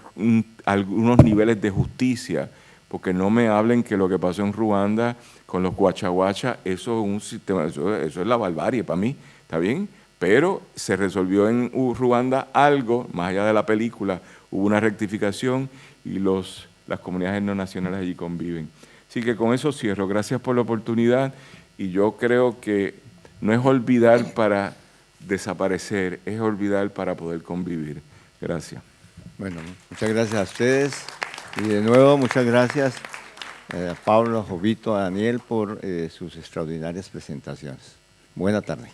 algunos niveles de justicia, porque no me hablen que lo que pasó en Ruanda con los guachaguachas, eso es un sistema, eso es la barbarie para mí, ¿está bien? Pero se resolvió en Ruanda algo, más allá de la película, hubo una rectificación y las comunidades no nacionales allí conviven. Así que con eso cierro. Gracias por la oportunidad y yo creo que no es olvidar para desaparecer, es olvidar para poder convivir. Gracias. Bueno, muchas gracias a ustedes y de nuevo muchas gracias a Pablo, a Jovito, a Daniel por sus extraordinarias presentaciones. Buena tarde.